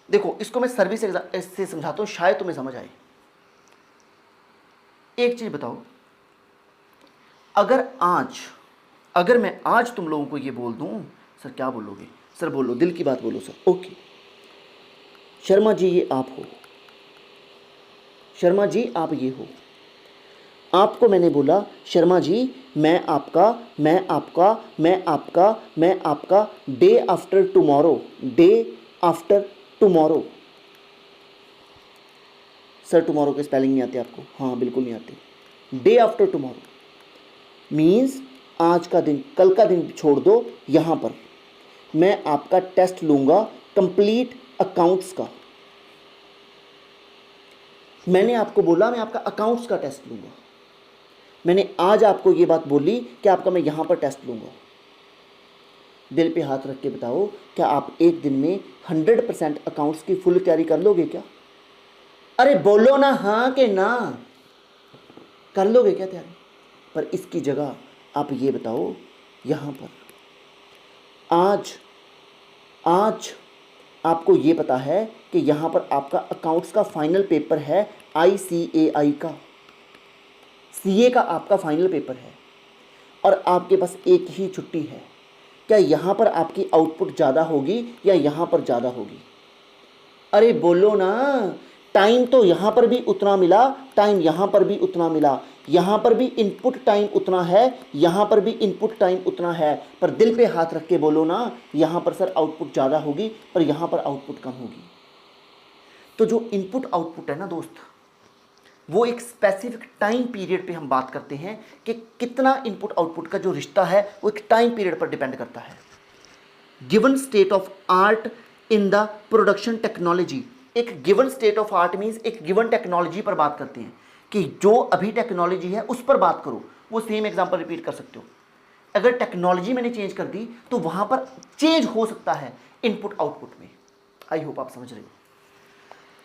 देखो इसको मैं सर्विस से समझाता हूँ, शायद तुम्हें समझ आए। एक चीज बताओ, अगर मैं आज तुम लोगों को ये बोल दूं, सर क्या बोलोगे? सर बोलो, दिल की बात बोलो सर। ओके शर्मा जी ये आप हो, शर्मा जी आप ये हो। आपको मैंने बोला शर्मा जी मैं आपका, मैं आपका, मैं आपका, मैं आपका, day after tomorrow, day after tomorrow. Sir tomorrow के स्पेलिंग नहीं आते आपको? हाँ बिल्कुल नहीं आते। डे आफ्टर टुमारो मीन्स आज का दिन, कल का दिन छोड़ दो। यहाँ पर मैं आपका टेस्ट लूँगा कंप्लीट अकाउंट्स का। मैंने आपको बोला मैं आपका अकाउंट्स का टेस्ट लूँगा। मैंने आज आपको ये बात बोली कि आपका मैं यहाँ पर टेस्ट लूँगा। दिल पे हाथ रख के बताओ, क्या आप एक दिन में 100% अकाउंट्स की फुल तैयारी कर लोगे क्या? अरे बोलो ना हाँ कि ना, कर लोगे क्या तैयारी? पर इसकी जगह आप ये बताओ, यहाँ पर आज आज आपको ये पता है कि यहाँ पर आपका अकाउंट्स का फाइनल पेपर है, ICAI का, CA का आपका फाइनल पेपर है और आपके पास एक ही छुट्टी है। क्या यहाँ पर आपकी आउटपुट ज़्यादा होगी या यहाँ पर ज़्यादा होगी? अरे बोलो ना। टाइम तो यहाँ पर भी उतना मिला, टाइम यहाँ पर भी उतना मिला, यहाँ पर भी इनपुट टाइम उतना है, यहाँ पर भी इनपुट टाइम उतना है, पर दिल पे हाथ रख के बोलो ना, यहाँ पर सर आउटपुट ज़्यादा होगी पर यहाँ पर आउटपुट कम होगी। तो जो इनपुट आउटपुट है ना दोस्त, वो एक स्पेसिफिक टाइम पीरियड पे हम बात करते हैं कि कितना इनपुट आउटपुट का जो रिश्ता है वो एक टाइम पीरियड पर डिपेंड करता है। Given state of art in the production technology, एक given state of art means एक गिवन टेक्नोलॉजी पर बात करते हैं कि जो अभी टेक्नोलॉजी है उस पर बात करो। वो सेम एग्जांपल रिपीट कर सकते हो। अगर टेक्नोलॉजी मैंने चेंज कर दी तो वहां पर चेंज हो सकता है इनपुट आउटपुट में। आई होप आप समझ रहे हो।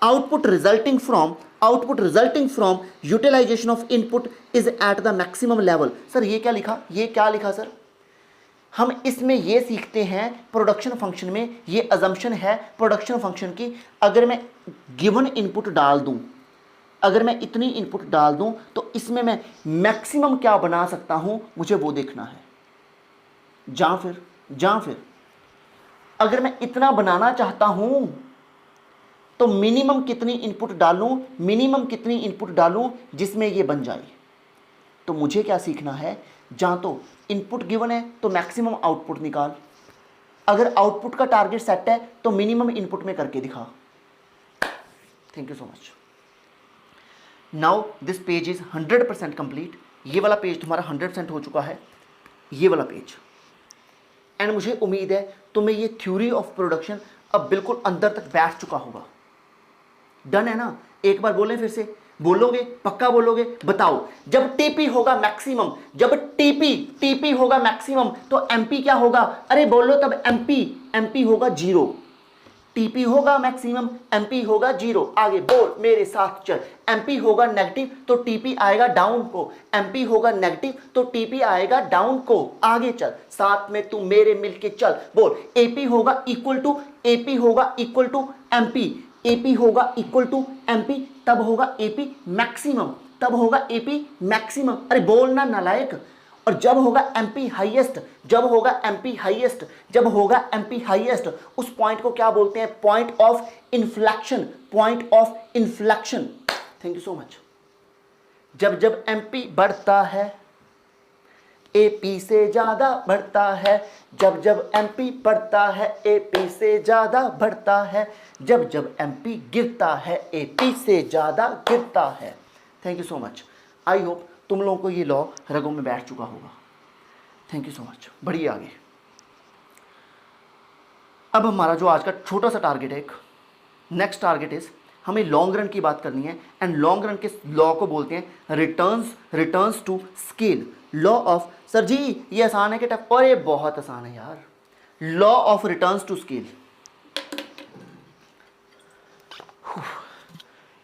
Output resulting from utilisation of input is at the maximum level. Sir ये क्या लिखा, ये क्या लिखा सर? हम इसमें ये सीखते हैं प्रोडक्शन फंक्शन में, ये अजम्पशन है प्रोडक्शन फंक्शन की, अगर मैं गिवन इनपुट डाल दूं, अगर मैं इतनी इनपुट डाल दूं तो इसमें मैं मैक्सिमम क्या बना सकता हूं, मुझे वो देखना है। या फिर अगर मैं इतना बनाना चाहता हूं तो मिनिमम कितनी इनपुट डालूं जिसमें ये बन जाए। तो मुझे क्या सीखना है, जहां तो इनपुट गिवन है तो मैक्सिमम आउटपुट निकाल, अगर आउटपुट का टारगेट सेट है तो मिनिमम इनपुट में करके दिखा। Thank you so much. Now this page is 100% complete. ये वाला पेज तुम्हारा 100% हो चुका है, ये वाला पेज। एंड मुझे उम्मीद है तुम्हें ये थ्योरी ऑफ प्रोडक्शन अब बिल्कुल अंदर तक बैठ चुका होगा। डन है ना? एक बार बोलें फिर से, बोलोगे? पक्का बोलोगे? बताओ। जब टीपी होगा मैक्सिमम, जब टीपी होगा मैक्सिमम तो एमपी क्या होगा? अरे बोलो तब एमपी होगा 0। टीपी होगा मैक्सिमम, एमपी होगा 0। आगे बोल मेरे साथ चल। एमपी होगा नेगेटिव तो टीपी आएगा डाउन को, एमपी होगा नेगेटिव तो टीपी आएगा डाउन को। आगे चल, साथ में तू मेरे मिलके चल। बोल एपी होगा इक्वल टू एमपी, एपी होगा इक्वल टू एमपी, तब होगा एपी मैक्सिमम, अरे बोलना नालायक। और जब होगा एमपी हाईएस्ट, उस पॉइंट को क्या बोलते हैं? Point of inflection. Thank you so much. जब एमपी बढ़ता है एपी से ज्यादा बढ़ता है, जब एमपी बढ़ता है एपी से ज्यादा बढ़ता है, जब एमपी गिरता है एपी से ज्यादा गिरता है। Thank you so much. I hope तुम लोगों को ये लॉ रगों में बैठ चुका होगा। Thank you so much. बढ़िए आगे। अब हमारा जो आज का छोटा सा टारगेट है, एक नेक्स्ट टारगेट इज हमें लॉन्ग रन की बात करनी है। एंड लॉन्ग रन के लॉ को बोलते हैं returns to scale, law of. Sir जी ये आसान है कि टफ? और ये बहुत आसान है यार। Law of returns to scale.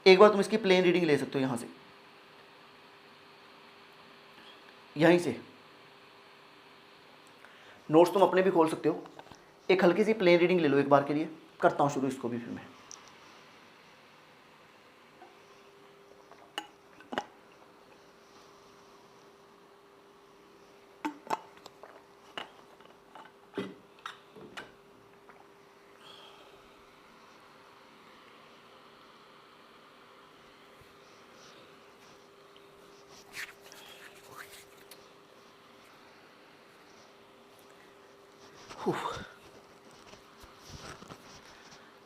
एक बार तुम इसकी प्लेन रीडिंग ले सकते हो यहां से, यहीं से नोट्स तुम अपने भी खोल सकते हो। एक हल्की सी प्लेन रीडिंग ले लो एक बार के लिए। करता हूं शुरू इसको भी फिर मैं।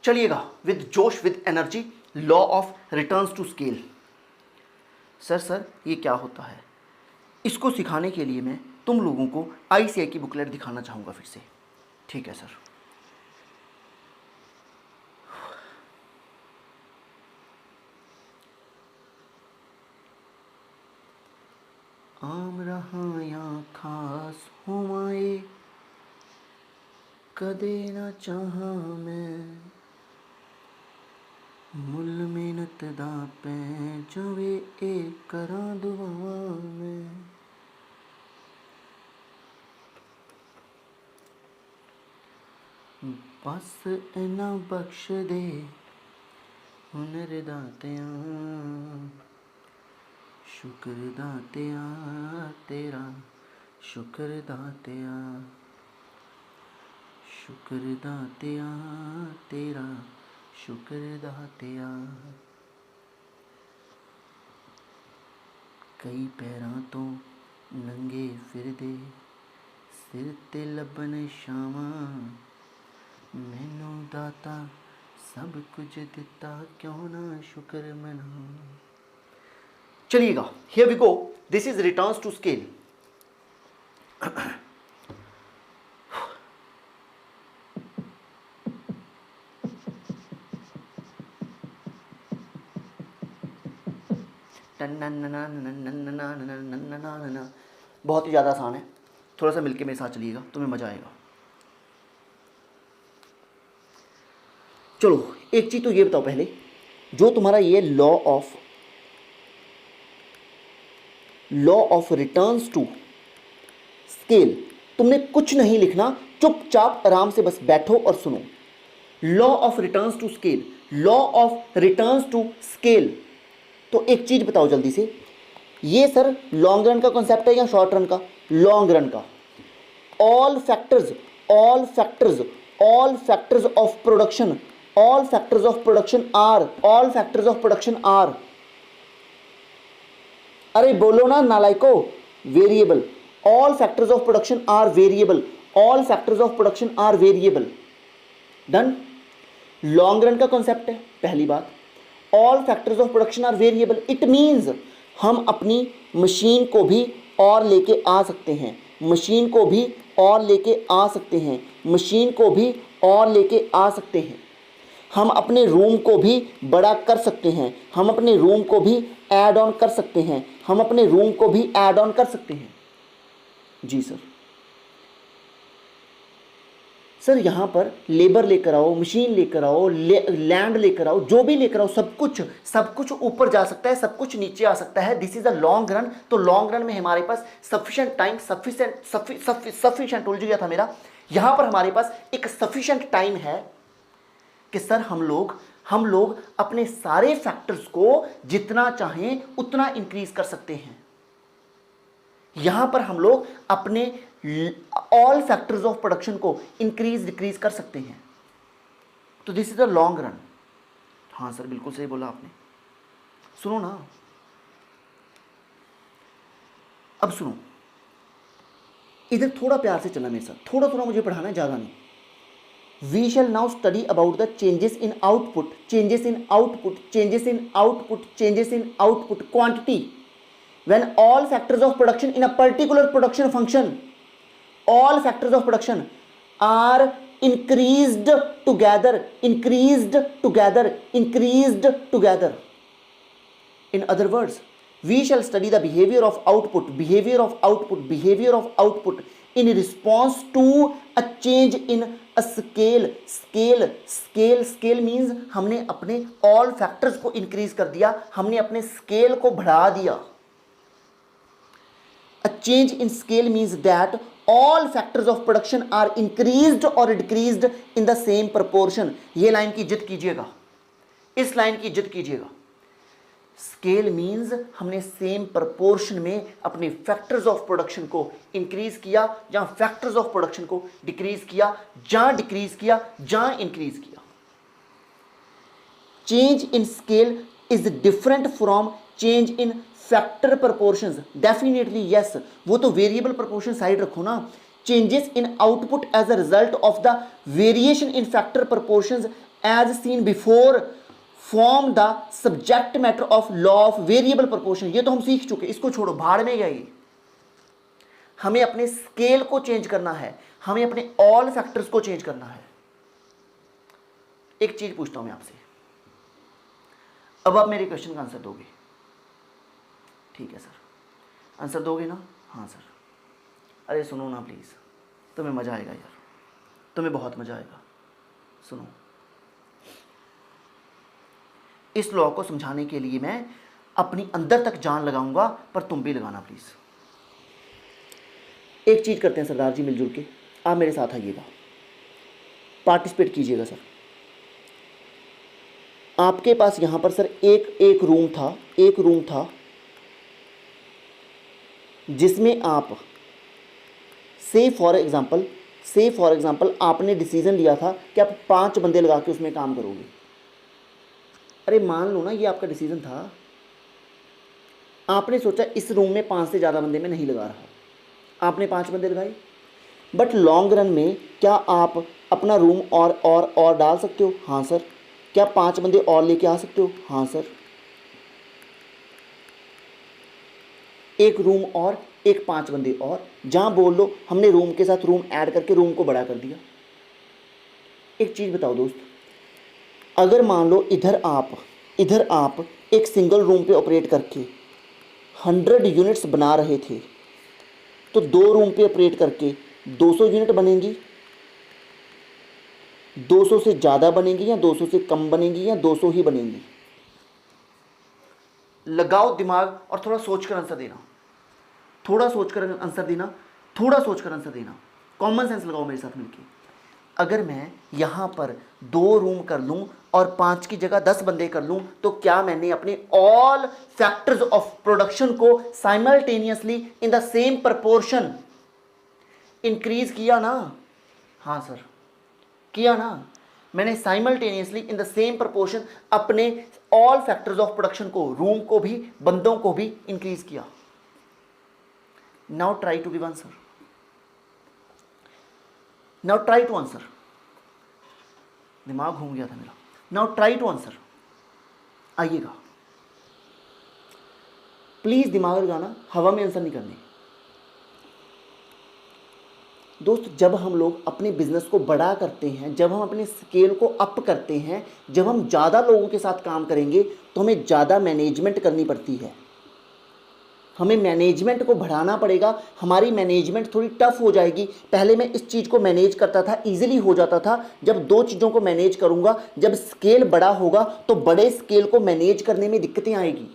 चलिएगा with josh with energy, law of returns to scale. Sir ये क्या होता है? इसको सिखाने के लिए मैं तुम लोगों को ICAI की बुकलेट दिखाना चाहूँगा फिर से। ठीक है सर। आम रहा या खास हुमाए, कदे ना चाहा मैं, मुल मिन्नत दा पै जावे ए करा दुआ मैं। बस इना बख्श दे हुनर दातिया, शुक्र दातिया तेरा, शुक्र दातिया, शुक्र दातिया तेरा, शुक्र दातिया। कई पैरां तो नंगे फिरदे, सिर ते लबन छावां, मैनू दाता सब कुछ दिता, क्यों ना शुक्र मनां। चलिएगा, here we go, this is returns to scale. बहुत ही ज़्यादा आसान है, थोड़ा सा मिलके मेरे साथ चलिएगा, तुम्हें मज़ा आएगा। चलो एक चीज़ तो ये बताओ पहले, जो तुम्हारा ये law of returns to scale, तुमने कुछ नहीं लिखना, चुपचाप आराम से बस बैठो और सुनो। Law of returns to scale, law of returns to scale. तो एक चीज बताओ जल्दी से, ये सर लॉन्ग रन का कॉन्सेप्ट है या शॉर्ट रन का? लॉन्ग रन का। All factors of production are, अरे बोलो ना नालायको, variable. All factors of production are variable, done. Long run का कॉन्सेप्ट है, पहली बात। All factors of production are variable, it means हम अपनी मशीन को भी और लेके आ सकते हैं, मशीन को भी और लेके आ सकते हैं, मशीन को भी और लेके आ सकते हैं। हम अपने रूम को भी बड़ा कर सकते हैं, हम अपने रूम को भी ऐड ऑन कर सकते हैं, हम अपने रूम को भी ऐड ऑन कर सकते हैं। जी सर, सर यहाँ पर लेबर लेकर आओ, मशीन लेकर आओ, लैंड लेकर आओ, जो भी लेकर आओ, सब कुछ ऊपर जा सकता है, सब कुछ नीचे आ सकता है। This is a long run. तो लॉन्ग रन में हमारे पास सफिशिएंट टाइम, सफिशिएंट उलझ गया था मेरा। यहाँ पर हमारे पास एक सफिशिएंट टाइम है कि सर हम लोग अपने सारे फैक्टर्स को जितना चाहें उतना इंक्रीज कर सकते हैं। यहां पर हम लोग अपने ऑल फैक्टर्स ऑफ प्रोडक्शन को इंक्रीज डिक्रीज कर सकते हैं। तो this is a long run. हाँ सर बिल्कुल सही बोला आपने। सुनो ना, अब सुनो, इधर थोड़ा प्यार से चलना मेरे साथ, थोड़ा थोड़ा मुझे पढ़ाना है, ज्यादा नहीं। We shall now study about the changes in output, quantity, when all factors of production in a particular production function, all factors of production are increased together. In other words, we shall study the behavior of output in response to a change in a scale means हमने अपने all factors को increase कर दिया, हमने अपने scale को बढ़ा दिया। A change in scale means that all factors of production are increased or decreased in the same proportion। ये लाइन की इज्जत कीजिएगा, इस लाइन की इज्जत कीजिएगा। स्केल मीन्स हमने सेम प्रपोर्शन में अपने फैक्टर्स ऑफ प्रोडक्शन को इंक्रीज किया, जहां फैक्टर्स ऑफ प्रोडक्शन को डिक्रीज किया, जहां डिक्रीज किया, जहां इंक्रीज किया। Change in scale is different from change in factor proportions. Definitely yes, वो तो वेरिएबल प्रपोर्शन साइड रखो ना। Changes in output as a result of the variation in factor proportions as seen before form the subject matter of law of variable proportion. ये तो हम सीख चुके, इसको छोड़ो, भाड़ में गया ये। हमें अपने स्केल को चेंज करना है, हमें अपने ऑल फैक्टर्स को चेंज करना है। एक चीज पूछता हूं मैं आपसे, अब आप मेरे क्वेश्चन का आंसर दोगे? ठीक है सर, आंसर दोगे ना? हाँ सर। अरे सुनो ना प्लीज, तुम्हें मजा आएगा यार, तुम्हें बहुत मजा आएगा। सुनो, इस लॉ को समझाने के लिए मैं अपनी अंदर तक जान लगाऊंगा, पर तुम भी लगाना प्लीज। एक चीज करते हैं सरदार जी मिलजुल के, आप मेरे साथ आइएगा। पार्टिसिपेट कीजिएगा सर। आपके पास यहां पर सर एक रूम था जिसमें आप से फॉर एग्जांपल आपने डिसीजन लिया था कि आप 5 बंदे लगा के उसमें काम करोगे। अरे मान लो ना ये आपका डिसीजन था, आपने सोचा इस रूम में 5 से ज़्यादा बंदे मैं नहीं लगा रहा, आपने 5 बंदे लगाए। बट लॉन्ग रन में क्या आप अपना रूम और डाल सकते हो? हाँ सर। क्या 5 बंदे और लेके आ सकते हो? हाँ सर। एक रूम और, एक 5 बंदे और, जहां बोल दो हमने रूम के साथ रूम ऐड करके रूम को बड़ा कर दिया। एक चीज़ बताओ दोस्त, अगर मान लो इधर आप एक सिंगल रूम पे ऑपरेट करके 100 यूनिट्स बना रहे थे, तो 2 रूम पे ऑपरेट करके 200 यूनिट बनेंगी, 200 से ज़्यादा बनेंगी या 200 से कम बनेंगी या 200 ही बनेंगी? लगाओ दिमाग और थोड़ा सोचकर आंसर देना, थोड़ा सोचकर आंसर देना। कॉमन सेंस लगाओ मेरे साथ मिलके। अगर मैं यहाँ पर 2 रूम कर लूँ और 5 की जगह 10 बंदे कर लूँ, तो क्या मैंने अपने ऑल फैक्टर्स ऑफ प्रोडक्शन को simultaneously in the same proportion increase किया ना? हाँ सर, किया ना। मैंने simultaneously in the same proportion अपने ऑल फैक्टर्स ऑफ प्रोडक्शन को, रूम को भी, बंदों को भी इंक्रीज किया। Now try to give answer, now try to answer. दिमाग घूम गया था मेरा। नाउ ट्राई टू आंसर, आइएगा प्लीज। दिमाग लगाना, हवा में आंसर नहीं करने। दोस्त, जब हम लोग अपने बिजनेस को बड़ा करते हैं, जब हम अपने स्केल को अप करते हैं, जब हम ज़्यादा लोगों के साथ काम करेंगे, तो हमें ज़्यादा मैनेजमेंट करनी पड़ती है। हमें मैनेजमेंट को बढ़ाना पड़ेगा। हमारी मैनेजमेंट थोड़ी टफ हो जाएगी। पहले मैं इस चीज़ को मैनेज करता था, इजीली हो जाता था। जब 2 चीज़ों को मैनेज करूंगा, जब स्केल बड़ा होगा, तो बड़े स्केल को मैनेज करने में दिक्कतें आएगी।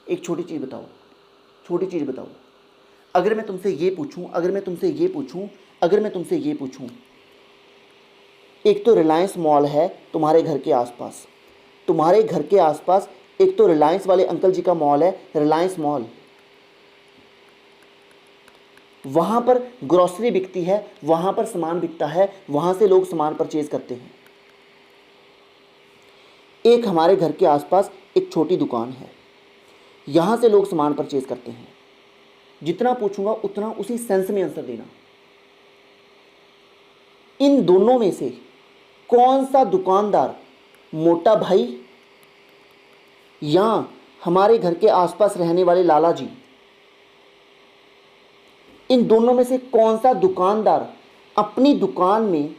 एक छोटी चीज़ बताओ, अगर मैं तुमसे ये पूछूं, एक तो रिलायंस मॉल है तुम्हारे घर के आसपास, एक तो रिलायंस वाले अंकल जी का मॉल है, रिलायंस मॉल। वहां पर ग्रोसरी बिकती है, वहां पर सामान बिकता है, वहां से लोग सामान परचेज करते हैं। एक हमारे घर के आसपास एक छोटी दुकान है, यहां से लोग सामान परचेज करते हैं। जितना पूछूंगा उतना उसी सेंस में आंसर देना। इन दोनों में से कौन सा दुकानदार, मोटा भाई या हमारे घर के आसपास रहने वाले लाला जी, इन दोनों में से कौन सा दुकानदार अपनी दुकान में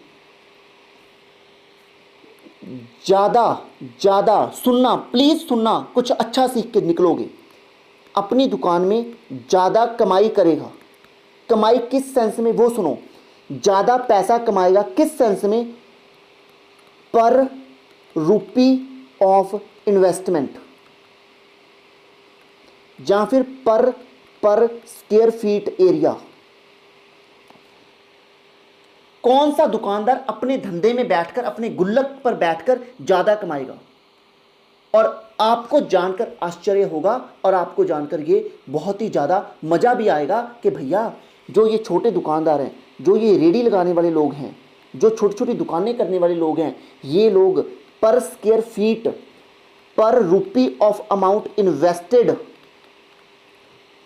ज्यादा सुनना, प्लीज सुनना, कुछ अच्छा सीख के निकलोगे, अपनी दुकान में ज्यादा कमाई करेगा? कमाई किस सेंस में, वो सुनो। ज्यादा पैसा कमाएगा किस सेंस में? पर रुपी ऑफ इन्वेस्टमेंट, या फिर पर स्क्वायर फीट एरिया। कौन सा दुकानदार अपने धंधे में बैठकर, अपने गुल्लक पर बैठकर ज्यादा कमाएगा? और आपको जानकर आश्चर्य होगा और आपको जानकर ये बहुत ही ज़्यादा मज़ा भी आएगा कि भैया, जो ये छोटे दुकानदार हैं, जो ये रेडी लगाने वाले लोग हैं, जो छोटी छोटी दुकानें करने वाले लोग हैं, ये लोग पर स्क्वायर फीट, पर रुपी ऑफ अमाउंट इन्वेस्टेड,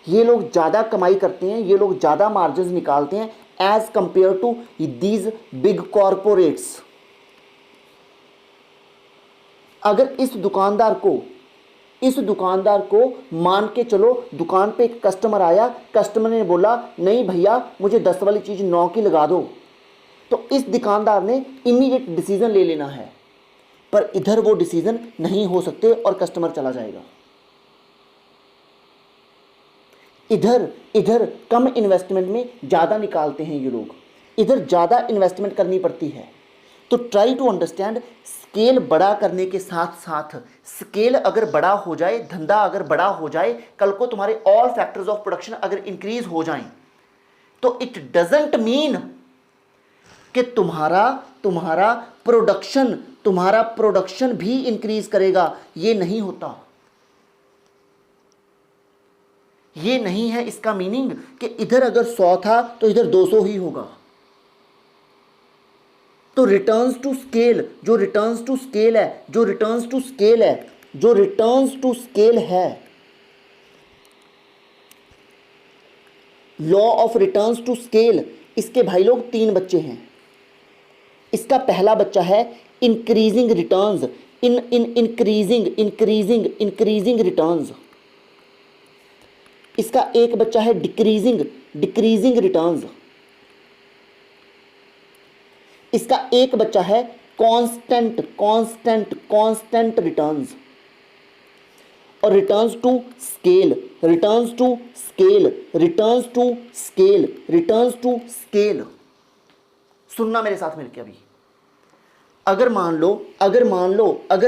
ये लोग ज़्यादा कमाई करते हैं, ये लोग ज़्यादा मार्जिन निकालते हैं as compare to these big corporates. अगर इस दुकानदार को मान के चलो, दुकान पे एक कस्टमर आया, कस्टमर ने बोला नहीं भैया मुझे 10 वाली चीज़ 9 की लगा दो, तो इस दुकानदार ने इमीडिएट डिसीजन ले लेना है। पर इधर वो डिसीजन नहीं हो सकते और कस्टमर चला जाएगा। इधर कम इन्वेस्टमेंट में ज़्यादा निकालते हैं ये लोग, इधर ज़्यादा इन्वेस्टमेंट करनी पड़ती है। तो ट्राई टू अंडरस्टैंड, स्केल बड़ा करने के साथ साथ, स्केल अगर बड़ा हो जाए, धंधा अगर बड़ा हो जाए, कल को तुम्हारे ऑल फैक्टर्स ऑफ प्रोडक्शन अगर इंक्रीज हो जाएं, तो इट डजंट मीन कि तुम्हारा प्रोडक्शन भी इंक्रीज करेगा। ये नहीं होता, ये नहीं है इसका मीनिंग कि इधर अगर 100 था तो इधर 200 ही होगा। तो रिटर्न्स टू स्केल, जो रिटर्न्स टू स्केल है, law of returns to scale, इसके भाई लोग 3 बच्चे हैं। इसका पहला बच्चा है इंक्रीजिंग रिटर्न्स, इंक्रीजिंग रिटर्न्स। इसका एक बच्चा है डिक्रीजिंग रिटर्न्स। इसका एक बच्चा है कांस्टेंट रिटर्न्स। और रिटर्न्स टू स्केल। सुनना मेरे साथ मिलकर अभी। अगर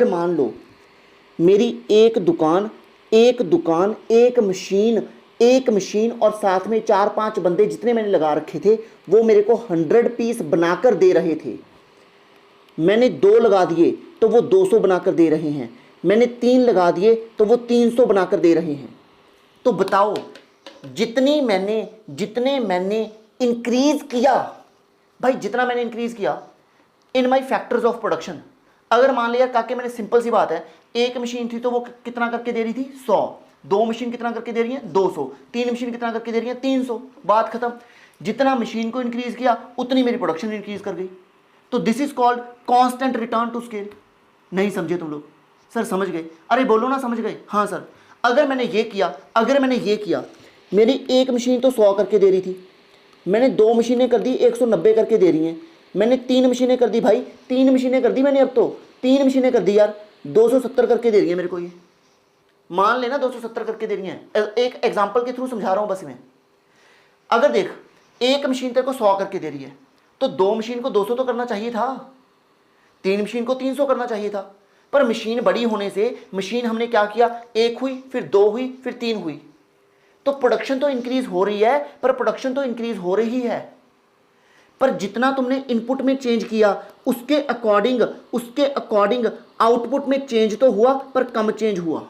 मान लो मेरी एक दुकान, एक मशीन और साथ में 4-5 बंदे जितने मैंने लगा रखे थे वो मेरे को 100 पीस बनाकर दे रहे थे। मैंने 2 लगा दिए तो वो 200 बनाकर दे रहे हैं। मैंने 3 लगा दिए तो वो 300 बनाकर दे रहे हैं। तो बताओ, जितने मैंने इंक्रीज किया भाई, जितना मैंने इंक्रीज किया इन माई फैक्टर्स ऑफ प्रोडक्शन। अगर मान लिया काके, मैंने सिंपल सी बात है, एक मशीन थी तो वो कितना करके दे रही थी 100, 2 मशीन कितना करके दे रही है 200, 3 मशीन कितना करके दे रही है 300, बात खत्म। जितना मशीन को इंक्रीज किया उतनी मेरी प्रोडक्शन इंक्रीज कर गई। तो this is called constant return to scale. नहीं समझे तुम लोग? सर समझ गए? अरे बोलो ना समझ गए। हाँ सर, अगर मैंने ये किया, मेरी एक मशीन तो 100 करके दे रही थी, मैंने 2 मशीनें कर दी 190 करके दे रही हैं। मैंने 3 मशीनें कर दी भाई, 3 मशीनें कर दी मैंने, अब तो 3 मशीनें कर दी यार, 270 करके दे रही है मेरे को। ये मान लेना 270 करके दे रही हैं। एक एग्जांपल के थ्रू समझा रहा हूं बस मैं। अगर देख, एक मशीन तेरे को 100 करके दे रही है तो 2 मशीन को 200 तो करना चाहिए था, 3 मशीन को 300 करना चाहिए था। पर मशीन बड़ी होने से मशीन हमने क्या किया, 1 हुई, फिर 2 हुई, फिर 3 हुई। तो प्रोडक्शन तो इंक्रीज हो रही है, पर जितना तुमने इनपुट में चेंज किया उसके अकॉर्डिंग आउटपुट में चेंज तो हुआ पर कम चेंज हुआ।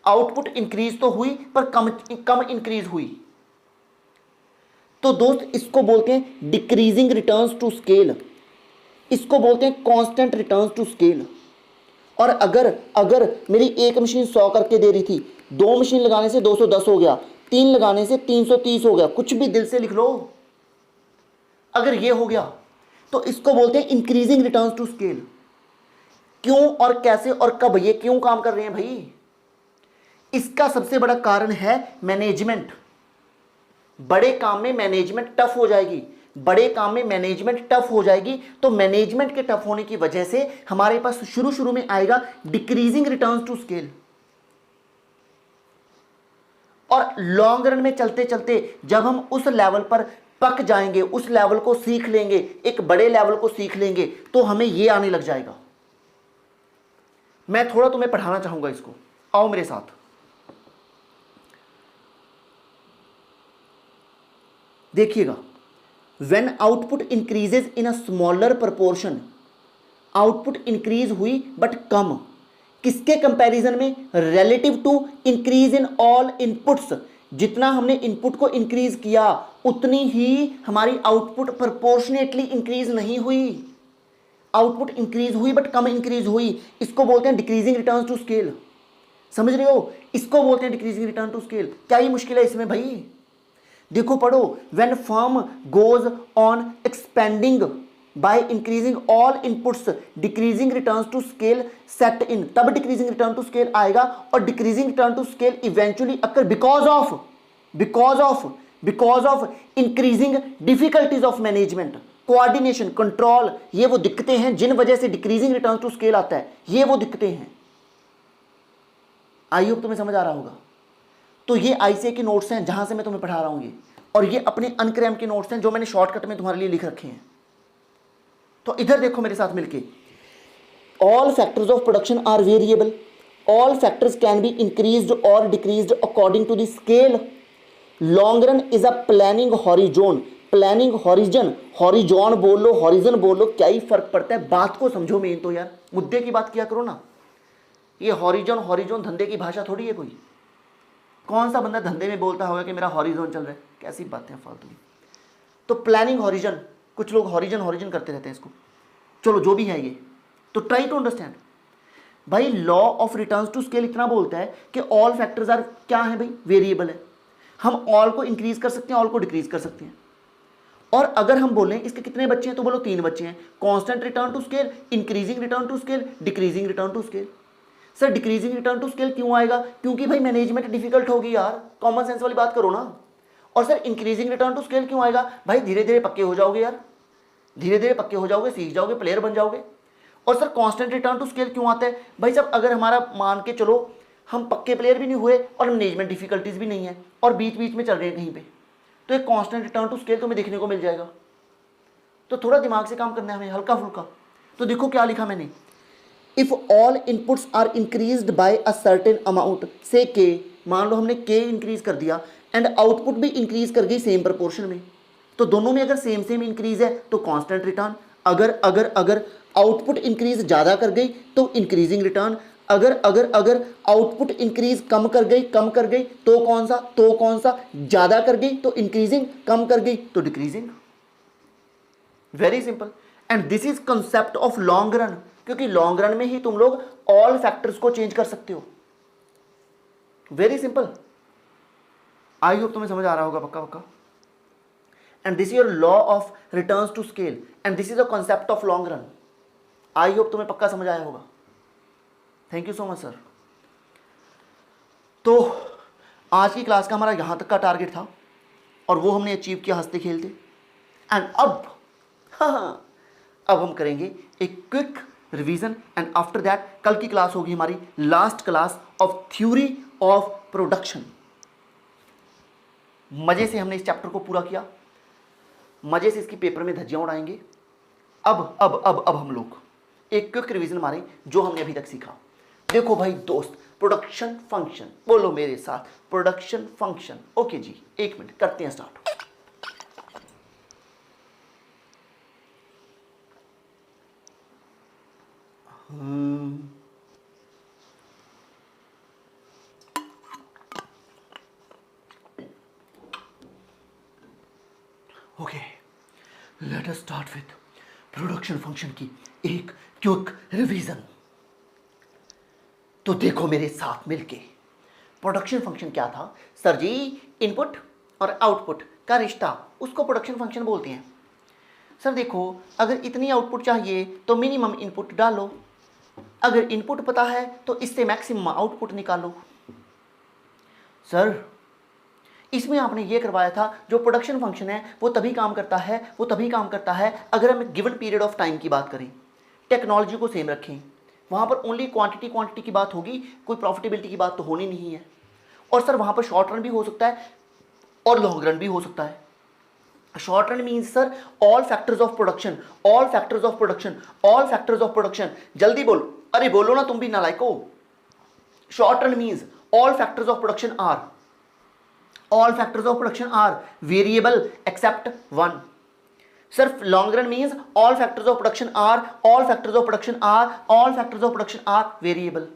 आउटपुट इंक्रीज तो हुई पर कम इंक्रीज हुई। तो दोस्त, इसको बोलते हैं डिक्रीजिंग रिटर्न्स टू स्केल, इसको बोलते हैं कांस्टेंट रिटर्न्स टू स्केल। और अगर मेरी एक मशीन 100 करके दे रही थी, 2 मशीन लगाने से 210 हो गया, 3 लगाने से 330 हो गया, कुछ भी दिल से लिख लो। अगर ये हो गया तो इसको बोलते हैं इंक्रीजिंग रिटर्न्स टू स्केल। क्यों और कैसे और कब ये क्यों काम कर रहे हैं भाई? इसका सबसे बड़ा कारण है मैनेजमेंट। बड़े काम में मैनेजमेंट टफ हो जाएगी, तो मैनेजमेंट के टफ होने की वजह से हमारे पास शुरू में आएगा डिक्रीजिंग रिटर्न्स टू स्केल। और लॉन्ग रन में चलते चलते जब हम उस लेवल पर पक जाएंगे, उस लेवल को सीख लेंगे, एक बड़े लेवल को सीख लेंगे, तो हमें यह आने लग जाएगा। मैं थोड़ा तुम्हें पढ़ाना चाहूंगा इसको, आओ मेरे साथ। देखिएगा, when output increases in a smaller proportion, output increase हुई बट कम, किसके कंपैरिजन में? Relative to increase in all inputs. जितना हमने इनपुट को इंक्रीज किया उतनी ही हमारी आउटपुट प्रोपोर्शनेटली इंक्रीज नहीं हुई। आउटपुट इंक्रीज हुई बट कम इंक्रीज हुई। इसको बोलते हैं डिक्रीजिंग रिटर्न्स टू स्केल। समझ रहे हो? इसको बोलते हैं डिक्रीजिंग रिटर्न टू स्केल। क्या ही मुश्किल है इसमें भाई? देखो पढ़ो, when firm goes on expanding by increasing all inputs, decreasing returns to scale set in, तब डिक्रीजिंग रिटर्न टू स्केल आएगा। और decreasing return to scale eventually occur because of increasing difficulties of management, coordination, control. ये वो दिक्कतें हैं जिन वजह से decreasing return to scale आता है। ये वो दिक्कतें हैं। आई होप तुम्हें समझ आ रहा होगा। तो ये आईसीए के नोट्स हैं जहां से मैं तुम्हें पढ़ा रहा हूं ये, और ये अपने अनक्रैम के नोट्स हैं जो मैंने शॉर्टकट में तुम्हारे लिए लिख रखे हैं। तो इधर देखो मेरे साथ मिलके, all factors of production are variable, all factors can be increased और decreased according to the scale. Long run is a planning horizon, planning horizon, horizon बोल लो, हॉरिजन बोल लो, क्या ही फर्क पड़ता है, बात को समझो मेन तो यार, मुद्दे की बात किया करो ना। ये हॉरिजॉन हॉरिजॉन धंधे की भाषा थोड़ी है कोई। कौन सा बंदा धंधे में बोलता होगा कि मेरा हॉरिजॉन चल रहा है, कैसी बातें फालतू की। तो प्लानिंग हॉरिजन, कुछ लोग हॉरिजन हॉरिजन करते रहते हैं इसको, चलो जो भी है ये, तो ट्राई टू अंडरस्टैंड भाई। Law of returns to scale इतना बोलता है कि ऑल फैक्टर्स आर क्या है भाई, वेरिएबल है। हम ऑल को इंक्रीज कर सकते हैं, ऑल को डिक्रीज कर सकते हैं। और अगर हम बोलें इसके कितने बच्चे हैं, तो बोलो 3 बच्चे हैं। Constant return to scale, increasing return to scale, decreasing return to scale. Sir decreasing return to scale क्यों आएगा, क्योंकि भाई मैनेजमेंट डिफिकल्ट होगी यार, कॉमन सेंस वाली बात करो ना। और sir increasing return to scale क्यों आएगा, भाई धीरे धीरे पक्के हो जाओगे यार, धीरे धीरे पक्के हो जाओगे, सीख जाओगे, प्लेयर बन जाओगे। और sir constant return to scale क्यों आता है, भाई साहब अगर हमारा मान के चलो हम पक्के प्लेयर भी नहीं हुए और मैनेजमेंट डिफिकल्टीज भी नहीं है और बीच बीच में चल रहे हैं कहीं पे, तो एक कांस्टेंट रिटर्न टू स्केल तुम्हें देखने को मिल जाएगा। तो थोड़ा दिमाग से काम करना है हमें, हल्का फुल्का। तो देखो क्या लिखा मैंने, if all inputs are increased by a certain amount से के, मान लो हमने के इंक्रीज कर दिया एंड आउटपुट भी इंक्रीज कर गई सेम प्रपोर्शन में, तो दोनों में अगर सेम सेम इंक्रीज है तो कांस्टेंट रिटर्न। अगर अगर अगर आउटपुट इंक्रीज ज़्यादा कर गई तो इंक्रीजिंग रिटर्न। अगर अगर अगर आउटपुट इंक्रीज कम कर गई तो कौन सा ज़्यादा कर गई तो इंक्रीजिंग, कम कर गई तो decreasing. Very simple. And this is concept of long run, क्योंकि लॉन्ग रन में ही तुम लोग ऑल फैक्टर्स को चेंज कर सकते हो। Very simple. आई होप तुम्हें समझ आ रहा होगा पक्का पक्का। And this is your law of returns to scale and this is a concept of long run. I hope तुम्हें पक्का समझ आया होगा। Thank you so much sir. तो आज की क्लास का हमारा यहां तक का टारगेट था और वो हमने अचीव किया हंसते खेलते। एंड अब हाँ, अब हम करेंगे एक quick revision and after that कल की क्लास होगी हमारी last class of theory of production. मजे से हमने इस चैप्टर को पूरा किया, मजे से इसकी पेपर में धज्जियां उड़ाएंगे। अब हम लोग एक क्विक रिवीजन मारें जो हमने अभी तक सीखा। देखो भाई दोस्त, प्रोडक्शन फंक्शन, बोलो मेरे साथ, प्रोडक्शन फंक्शन। ओके जी, 1 मिनट करते हैं start. Okay, let us start with production function की एक क्विक रिवीजन। तो देखो मेरे साथ मिलके, प्रोडक्शन फंक्शन क्या था सर जी, इनपुट और आउटपुट का रिश्ता, उसको प्रोडक्शन फंक्शन बोलते हैं। सर देखो, अगर इतनी आउटपुट चाहिए तो मिनिमम इनपुट डालो, अगर इनपुट पता है तो इससे मैक्सिमम आउटपुट निकालो। सर इसमें आपने ये करवाया था, जो प्रोडक्शन फंक्शन है वो तभी काम करता है अगर हम गिवन पीरियड ऑफ टाइम की बात करें, टेक्नोलॉजी को सेम रखें, वहाँ पर ओनली क्वांटिटी की बात होगी, कोई प्रॉफिटेबिलिटी की बात तो होनी नहीं है। और सर वहाँ पर शॉर्ट रन भी हो सकता है और लॉन्ग रन भी हो सकता है। Short run means sir all factors of production, जल्दी बोलो, अरे बोलो ना तुम भी नालायको। Short run means all factors of production are variable except 1। Sir long run means all factors of production are variable.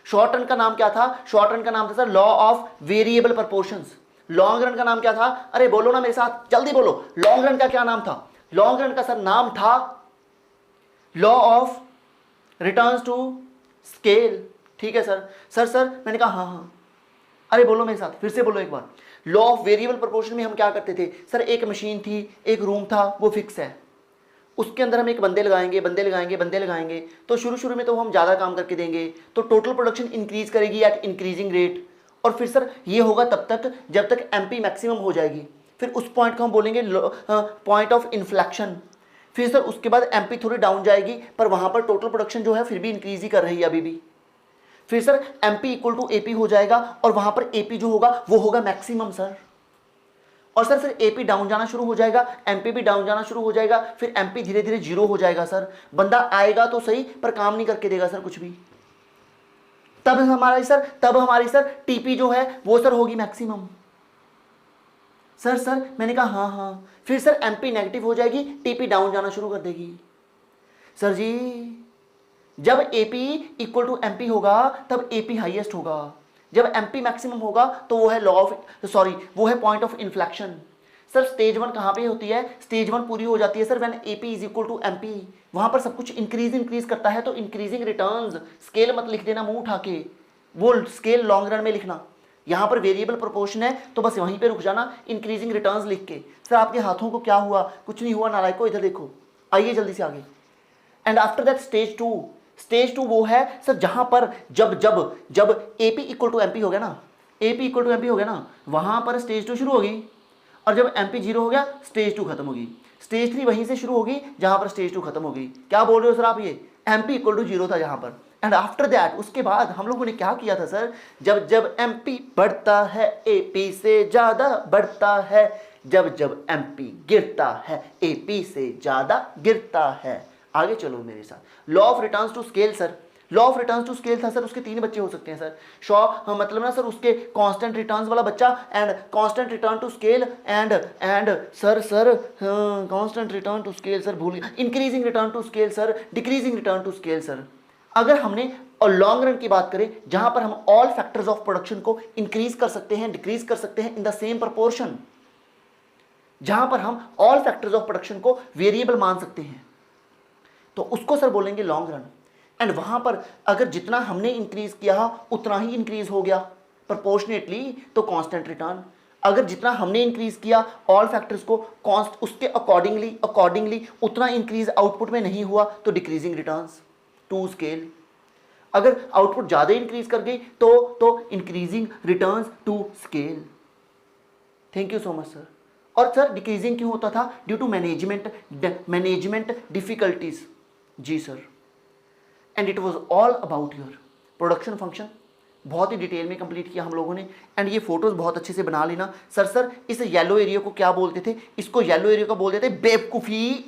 Short run का नाम क्या था, शॉर्ट रन का नाम था sir law of variable proportions. Long run का नाम क्या था, अरे बोलो ना मेरे साथ, जल्दी बोलो, लॉन्ग रन का क्या नाम था? लॉन्ग रन का सर नाम था law of returns to scale. ठीक है सर मैंने कहा हाँ, अरे बोलो मेरे साथ, फिर से बोलो एक बार। लॉ ऑफ वेरिएबल प्रोपोर्शन में हम क्या करते थे सर, एक मशीन थी, एक रूम था, वो फिक्स है, उसके अंदर हम एक बंदे लगाएंगे, तो शुरू में तो हम ज़्यादा काम करके देंगे, तो टोटल प्रोडक्शन इंक्रीज करेगी एट इंक्रीजिंग रेट। और फिर सर ये होगा तब तक जब तक एमपी मैक्सिमम हो जाएगी, फिर उस पॉइंट को हम बोलेंगे पॉइंट ऑफ इन्फ्लेक्शन। फिर सर उसके बाद एमपी थोड़ी डाउन जाएगी, पर वहाँ पर टोटल प्रोडक्शन जो है फिर भी इंक्रीज ही कर रही है अभी भी। फिर sir MP equal to AP हो जाएगा और वहाँ पर एपी जो होगा वो होगा मैक्सिमम सर। और सर फिर एपी डाउन जाना शुरू हो जाएगा, एमपी भी डाउन जाना शुरू हो जाएगा, फिर एमपी धीरे धीरे जीरो हो जाएगा सर। बंदा आएगा तो सही पर काम नहीं करके देगा सर कुछ भी। तब हमारी सर टीपी जो है वो सर होगी मैक्सिमम। सर मैंने कहा हाँ हाँ। फिर सर एमपी नेगेटिव हो जाएगी, टीपी डाउन जाना शुरू कर देगी। सर जी जब एपी इक्वल टू एमपी होगा तब एपी हाईएस्ट होगा, जब एमपी मैक्सिमम होगा तो वो है वो है point of inflection. Sir stage 1 कहाँ पे होती है? स्टेज 1 पूरी हो जाती है sir when AP is equal to MP. वहां पर सब कुछ इंक्रीज करता है, तो इंक्रीजिंग रिटर्न्स, स्केल मत लिख देना मुंह उठा के, वो स्केल लॉन्ग रन में लिखना। यहाँ पर वेरिएबल प्रोपोर्शन है तो बस वहीं पे रुक जाना इंक्रीजिंग रिटर्न्स लिख के। सर आपके हाथों को क्या हुआ? कुछ नहीं हुआ नालायकों, इधर देखो। आइए जल्दी से आगे। And after that stage two वो है सर जहां पर जब एपी इक्वल टू एमपी हो गया ना, वहां पर स्टेज 2 शुरू होगी, और जब एमपी 0 हो गया स्टेज 2 खत्म होगी। स्टेज 3 वहीं से शुरू होगी जहां पर स्टेज 2 खत्म होगी। क्या बोल रहे हो सर आप? ये एमपी इक्वल टू 0 था जहां पर। एंड आफ्टर दैट उसके बाद हम लोगों ने क्या किया था सर? जब एमपी बढ़ता है एपी से ज्यादा बढ़ता है, जब एमपी गिरता है एपी से ज्यादा गिरता है। आगे चलो मेरे साथ। Law of returns to scale sir, law of returns to scale था सर, उसके 3 बच्चे हो सकते हैं सर। मतलब ना सर उसके कांस्टेंट रिटर्न्स वाला बच्चा and constant return to scale and sir constant return to scale sir, भूल गया। Increasing return to scale sir, decreasing return to scale sir. अगर हमने और लॉन्ग रन की बात करें जहां पर हम ऑल फैक्टर्स ऑफ प्रोडक्शन को इंक्रीज कर सकते हैं, डिक्रीज कर सकते हैं इन द सेम प्रोपोर्शन, जहां पर हम ऑल फैक्टर्स ऑफ प्रोडक्शन को वेरिएबल मान सकते हैं, तो उसको सर बोलेंगे लॉन्ग रन। एंड वहां पर अगर जितना हमने इंक्रीज किया उतना ही इंक्रीज हो गया प्रोपोर्शनेटली, तो कांस्टेंट रिटर्न। अगर जितना हमने इंक्रीज किया ऑल फैक्टर्स को उसके अकॉर्डिंगली उतना इंक्रीज आउटपुट में नहीं हुआ, तो डिक्रीजिंग रिटर्न्स टू स्केल। अगर आउटपुट ज्यादा इंक्रीज कर गई तो increasing returns to scale. Thank you so much sir. और सर डिक्रीजिंग क्यों होता था? Due to management difficulties. जी sir. And it was all about your production function. बहुत ही डिटेल में कंप्लीट किया हम लोगों ने। एंड ये फोटोज बहुत अच्छे से बना लेना। सर इस येलो एरिया को क्या बोलते थे? इसको येलो एरिया को बोलते थे बेवकूफ़ी,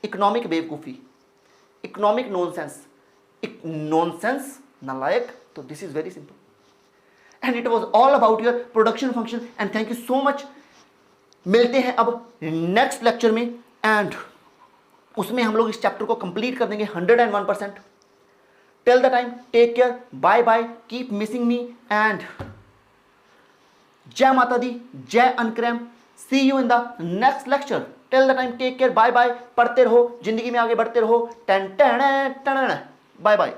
इकोनॉमिक बेवकूफ़ी, इकोनॉमिक नॉनसेंस, नालायक। तो this is very simple. And it was all about your production function. And thank you so much. मिलते हैं अब नेक्स्ट लेक्चर में, एंड उसमें हम लोग इस चैप्टर को कंप्लीट कर देंगे 101%। Till the time take care, bye bye, keep missing me, and जय माता दी, जय अनक्रैम। See you in the next lecture. Till the time take care, bye bye. पढ़ते रहो, जिंदगी में आगे बढ़ते रहो। Ten ten ten, bye bye.